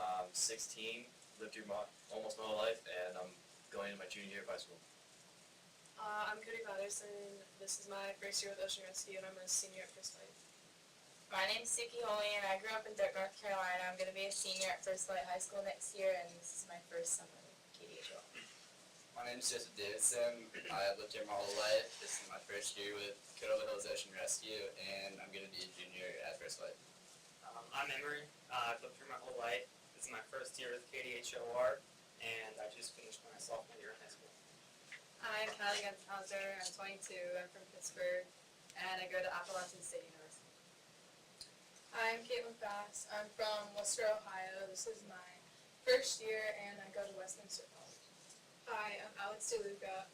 I'm 16, lived here almost my whole life, and I'm going into my junior year of high school. I'm Cody Patterson. This is my 1st year with Ocean Rescue and I'm a senior at First Light. My name's Suki Holy, and I grew up in Duck, North Carolina. I'm going to be a senior at First Light High School next year, and this is my 1st summer with KDHOR. My name is Joseph Davidson. I lived here my whole life. This is my 1st year with Killable Hills Ocean Rescue, and I'm going to be a junior at First Light. I'm Emery. I've lived here my whole life. This is my 1st year with KDHOR, and I just finished my sophomore year in high school. I'm Kylie Gunzenhauser. I'm 22. I'm from Pittsburgh and I go to Appalachian State University. I'm Caitlin Bass. I'm from Worcester, Ohio. This is my 1st year and I go to Westminster College. Hi, I'm Alex DeLuca.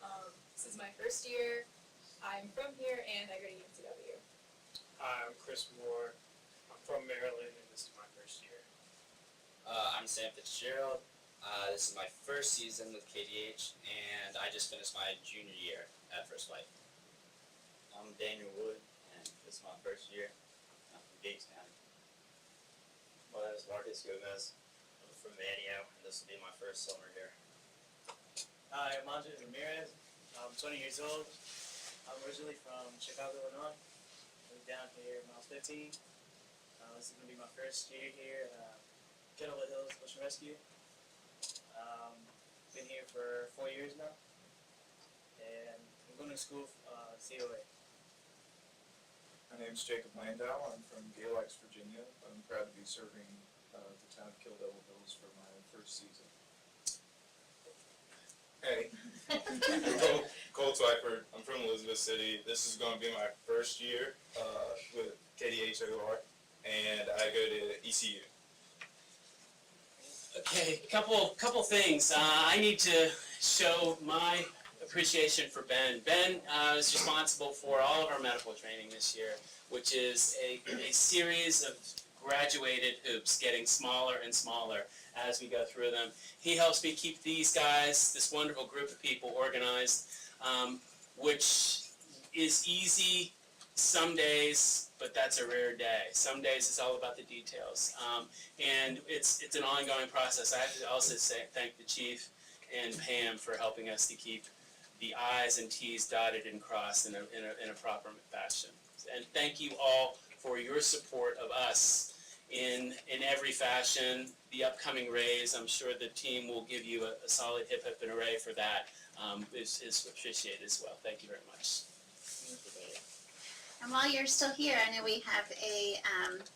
This is my 1st year. I'm from here and I go to UNCW. Hi, I'm Chris Moore. I'm from Maryland, and this is my 1st year. I'm Sam Fitzgerald. This is my 1st season with KDH, and I just finished my junior year at First Light. I'm Daniel Wood, and this is my 1st year. I'm from Gates County. My name is Marcus Gomez. I'm from Manio, and this will be my 1st summer here. Hi, I'm Andre Ramirez. I'm 20 years old. I'm originally from Chicago, Illinois. Moved down here when I was 15. This is going to be my 1st year here at Killable Hills Ocean Rescue. Been here for 4 years now, and I'm going to school COA. My name's Jacob Landau. I'm from Galax, Virginia. I'm proud to be serving the town of Killable Hills for my 1st season. Hey, I'm Cole Twyford. I'm from Elizabeth City. This is going to be my 1st year with KDHOR, and I go to ECU. Okay, couple things. I need to show my appreciation for Ben. Ben is responsible for all of our medical training this year, which is a series of graduated hoops getting smaller and smaller as we go through them. He helps me keep these guys, this wonderful group of people, organized, which is easy some days, but that's a rare day. Some days it's all about the details. And it's an ongoing process. I have to also thank the chief and Pam for helping us to keep the I's and T's dotted and crossed in a proper fashion. And thank you all for your support of us in every fashion. The upcoming raise, I'm sure the team will give you a solid hip and hooray for that. Is appreciated as well. Thank you very much. And while you're still here, I know we have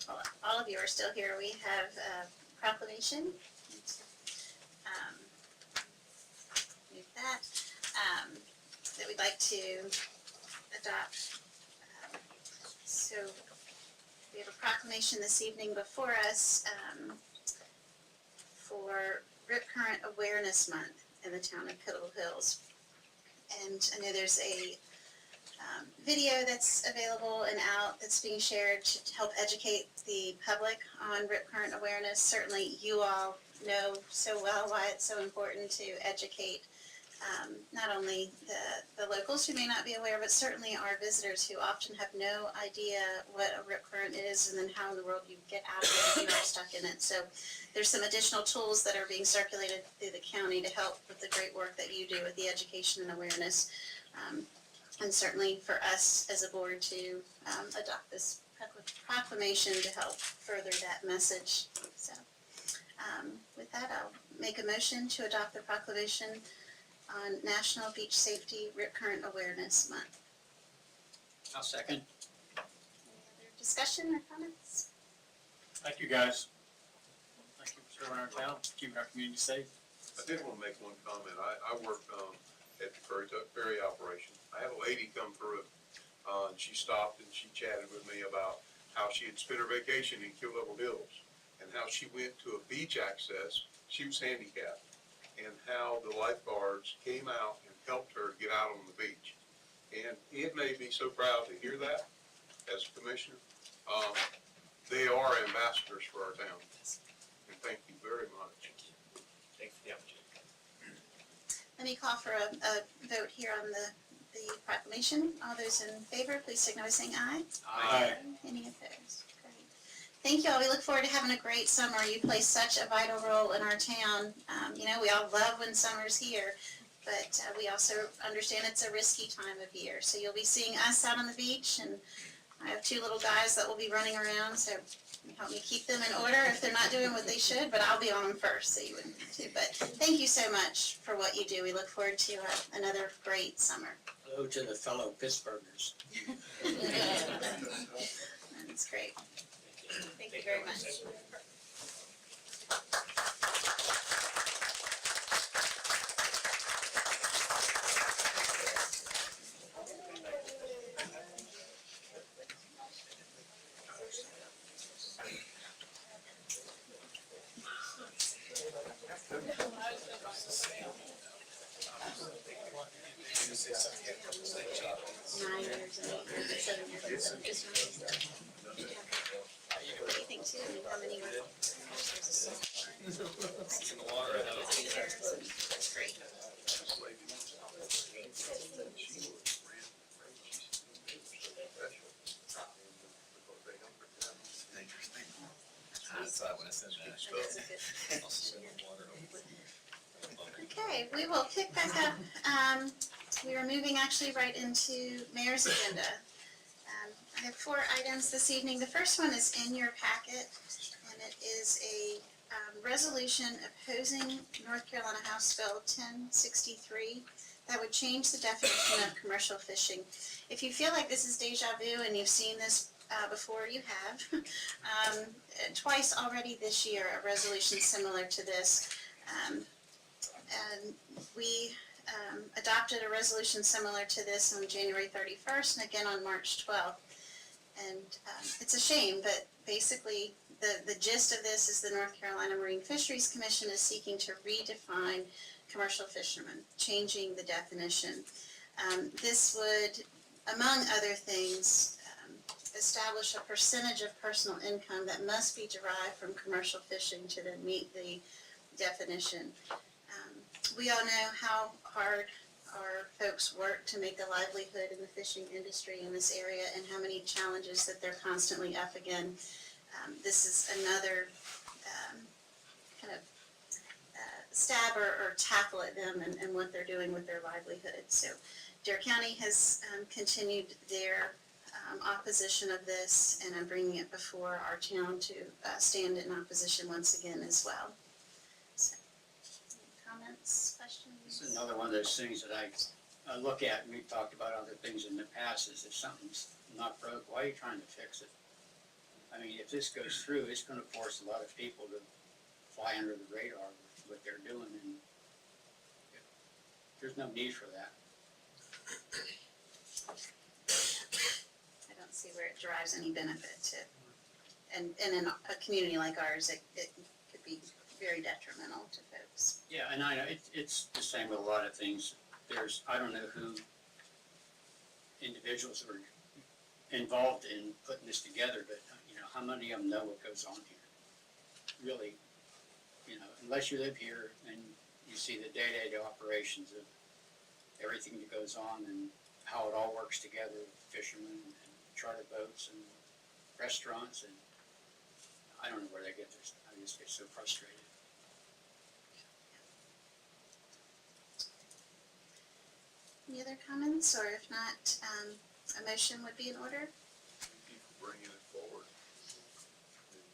well, all of you are still here, we have a proclamation. With that, that we'd like to adopt. So we have a proclamation this evening before us for Rip Current Awareness Month in the town of Killable Hills. And I know there's a video that's available and out that's being shared to help educate the public on rip current awareness. Certainly you all know so well why it's so important to educate not only the locals who may not be aware, but certainly our visitors who often have no idea what a rip current is and then how in the world you get out of it if you are stuck in it. So there's some additional tools that are being circulated through the county to help with the great work that you do with the education and awareness. And certainly for us as a board to adopt this proclamation to help further that message. So with that, I'll make a motion to adopt the proclamation on National Beach Safety Rip Current Awareness Month. I'll second. Any other discussion or comments? Thank you, guys. Thank you for serving our town, keeping our community safe. I did want to make one comment. I worked at the ferry operation. I had a lady come through, and she stopped and she chatted with me about how she had spent her vacation in Kill Devil Hills and how she went to a beach access. She was handicapped, and how the lifeguards came out and helped her get out on the beach. And it made me so proud to hear that as a commissioner. They are ambassadors for our town. And thank you very much. Thank you. Thanks for the opportunity. Let me call for a vote here on the proclamation. All those in favor, please signal by saying aye. Aye. Any opposed? Great. Thank you all. We look forward to having a great summer. You play such a vital role in our town. You know, we all love when summer's here, but we also understand it's a risky time of year. So you'll be seeing us out on the beach, and I have two little guys that will be running around, so help me keep them in order if they're not doing what they should, but I'll be on them first, so you wouldn't have to. But thank you so much for what you do. We look forward to another great summer. Hello to the fellow Pittsburghers. That's great. Thank you very much. What do you think too? How many were? That's great. That's why I want to send that. I'll send the water over. Okay, we will pick back up. We are moving actually right into Mayor's agenda. I have 4 items this evening. The first one is in your packet, and it is a resolution opposing North Carolina House Bill 1063 that would change the definition of commercial fishing. If you feel like this is deja vu and you've seen this before, you have. Twice already this year, a resolution similar to this. And we adopted a resolution similar to this on January 31st and again on March 12th. And it's a shame, but basically the gist of this is the North Carolina Marine Fisheries Commission is seeking to redefine commercial fishermen, changing the definition. This would, among other things, establish a percentage of personal income that must be derived from commercial fishing to then meet the definition. We all know how hard our folks work to make a livelihood in the fishing industry in this area and how many challenges that they're constantly up against. This is another kind of stab or tackle at them and what they're doing with their livelihood. So Dare County has continued their opposition of this, and I'm bringing it before our town to stand in opposition once again as well. So, any comments, questions? This is another one of those things that I look at, and we've talked about other things in the past, is if something's not broke, why are you trying to fix it? I mean, if this goes through, it's gonna force a lot of people to fly under the radar with what they're doing, and there's no need for that. I don't see where it derives any benefit to, and in a community like ours, it could be very detrimental to folks. Yeah, and I know, it's the same with a lot of things. I don't know who individuals who are involved in putting this together, but, how many of them know what goes on here? Really, unless you live here and you see the day-to-day operations of everything that goes on and how it all works together with fishermen and charter boats and restaurants, and I don't know where they get this. I just get so frustrated. Any other comments, or if not, a motion would be in order? Thank you for bringing it forward. And,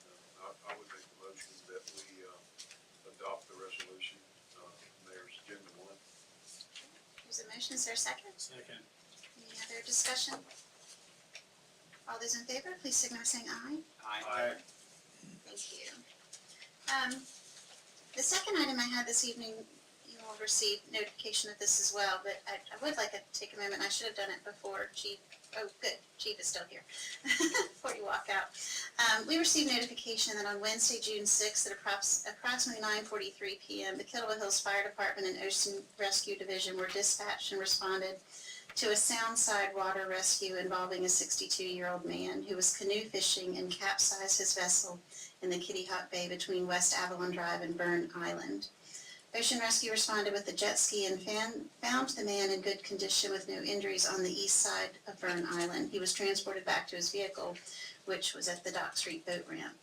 I would make the motion that we, adopt the resolution, Mayor's Agenda 1. There's a motion, is there a second? Second. Any other discussion? All those in favor, please signal by saying aye. Aye. Thank you. The second item I had this evening, you will receive notification of this as well, but I would like to take a moment. I should have done it before Chief, oh, good, Chief is still here, before you walk out. We received notification that on Wednesday, June 6th, at approximately 9:43 p.m., the Kittleville Hills Fire Department and Ocean Rescue Division were dispatched and responded to a Soundside water rescue involving a 62-year-old man who was canoe fishing and capsized his vessel in the Kitty Hawk Bay between West Avalon Drive and Burn Island. Ocean Rescue responded with a jet ski and found the man in good condition with no injuries on the east side of Burn Island. He was transported back to his vehicle, which was at the Dock Street boat ramp.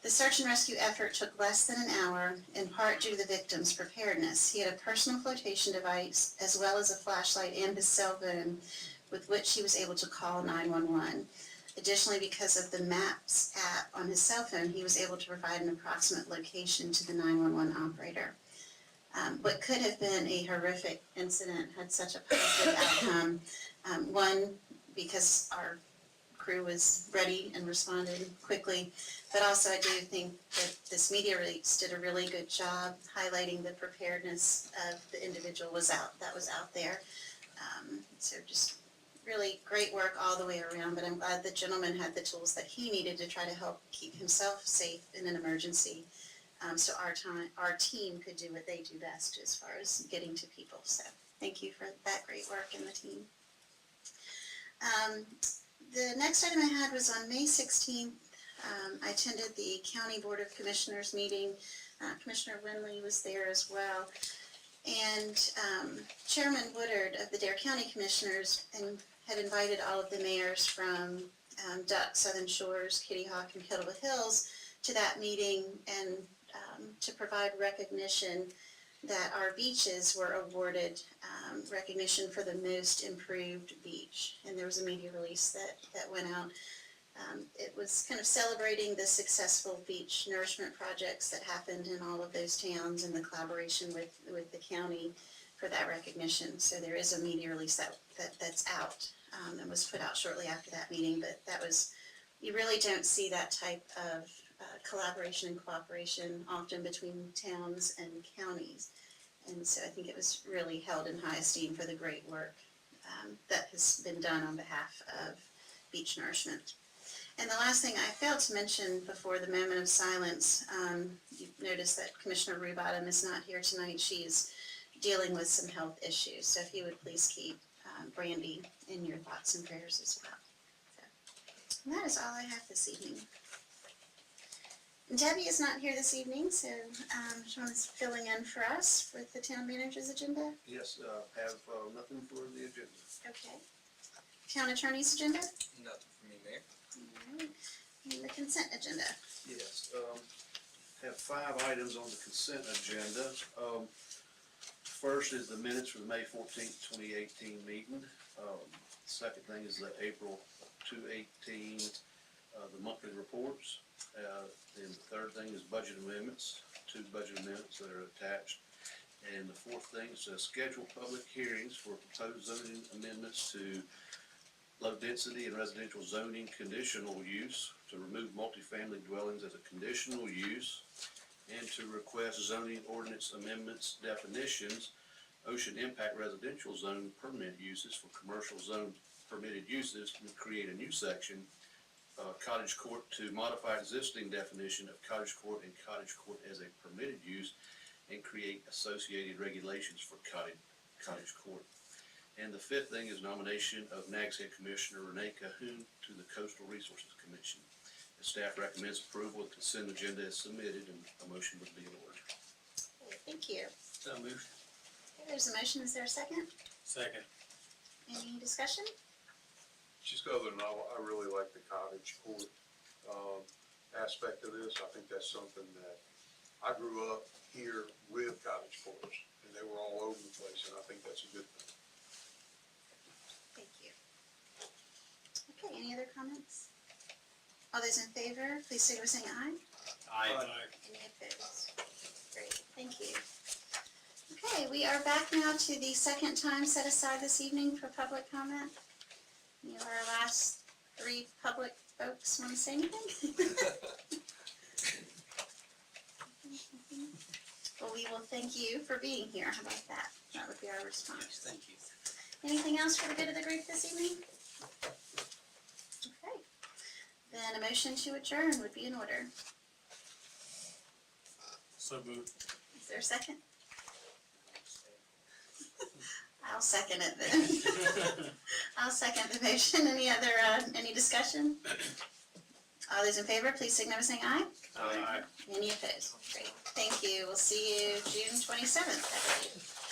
The search and rescue effort took less than an hour, in part due to the victim's preparedness. He had a personal flotation device, as well as a flashlight and his cell phone, with which he was able to call 911. Additionally, because of the Maps app on his cell phone, he was able to provide an approximate location to the 911 operator. What could have been a horrific incident had such a positive outcome. One, because our crew was ready and responded quickly, but also I do think that this media release did a really good job highlighting the preparedness of the individual that was out there. So just really great work all the way around, but I'm glad the gentleman had the tools that he needed to try to help keep himself safe in an emergency. So our team could do what they do best as far as getting to people. So thank you for that great work in the team. The next item I had was on May 16th. I attended the County Board of Commissioners meeting. Commissioner Winley was there as well. And Chairman Woodard of the Dare County Commissioners had invited all of the mayors from Duck, Southern Shores, Kitty Hawk, and Kittleville Hills to that meeting, and to provide recognition that our beaches were awarded recognition for the most improved beach. And there was a media release that went out. It was kind of celebrating the successful beach nourishment projects that happened in all of those towns and the collaboration with the county for that recognition. So there is a media release that's out and was put out shortly after that meeting, but that was, you really don't see that type of collaboration and cooperation often between towns and counties. And so I think it was really held in high esteem for the great work that has been done on behalf of beach nourishment. And the last thing I failed to mention before the moment of silence, you noticed that Commissioner Rubottom is not here tonight. She's dealing with some health issues. So if you would please keep Brandy in your thoughts and prayers as well. So, and that is all I have this evening. Debbie is not here this evening, so Sean is filling in for us with the town manager's agenda. Yes, have nothing for the agenda. Okay. Town attorney's agenda? Nothing for me, Mayor. Alright. And the consent agenda. Yes, have 5 items on the consent agenda. First is the minutes for the May 14th, 2018 meeting. Second thing is the April 2018, the monthly reports. And the third thing is budget amendments, 2 budget amendments that are attached. And the fourth thing is schedule public hearings for proposed zoning amendments to low density and residential zoning conditional use, to remove multifamily dwellings as a conditional use, and to request zoning ordinance amendments definitions, ocean impact residential zone permanent uses for commercial zone permitted uses, and create a new section, cottage court, to modify existing definition of cottage court and cottage court as a permitted use, and create associated regulations for cottage court. And the fifth thing is nomination of Nags Head Commissioner Renee Cahoon to the Coastal Resources Commission. The staff recommends approval of the consent agenda as submitted, and a motion would be in order. Okay, thank you. So moved. Okay, there's a motion, is there a second? Second. Any discussion? Just other than I really like the cottage court, aspect of this. I think that's something that, I grew up here with cottage courts, and they were all over the place, and I think that's a good thing. Thank you. Okay, any other comments? All those in favor, please signify by saying aye. Aye. Any opposed? Great, thank you. Okay, we are back now to the second time set aside this evening for public comment. You are our last three public folks. Want to say anything? Well, we will thank you for being here. How about that? That would be our response. Thank you. Anything else for the good of the group this evening? Okay. Then a motion to adjourn would be in order. So moved. Is there a second? I'll second it then. I'll second the motion. Any discussion? All those in favor, please signify by saying aye. Aye. Any opposed? Great. Thank you. We'll see you June 27th, I believe.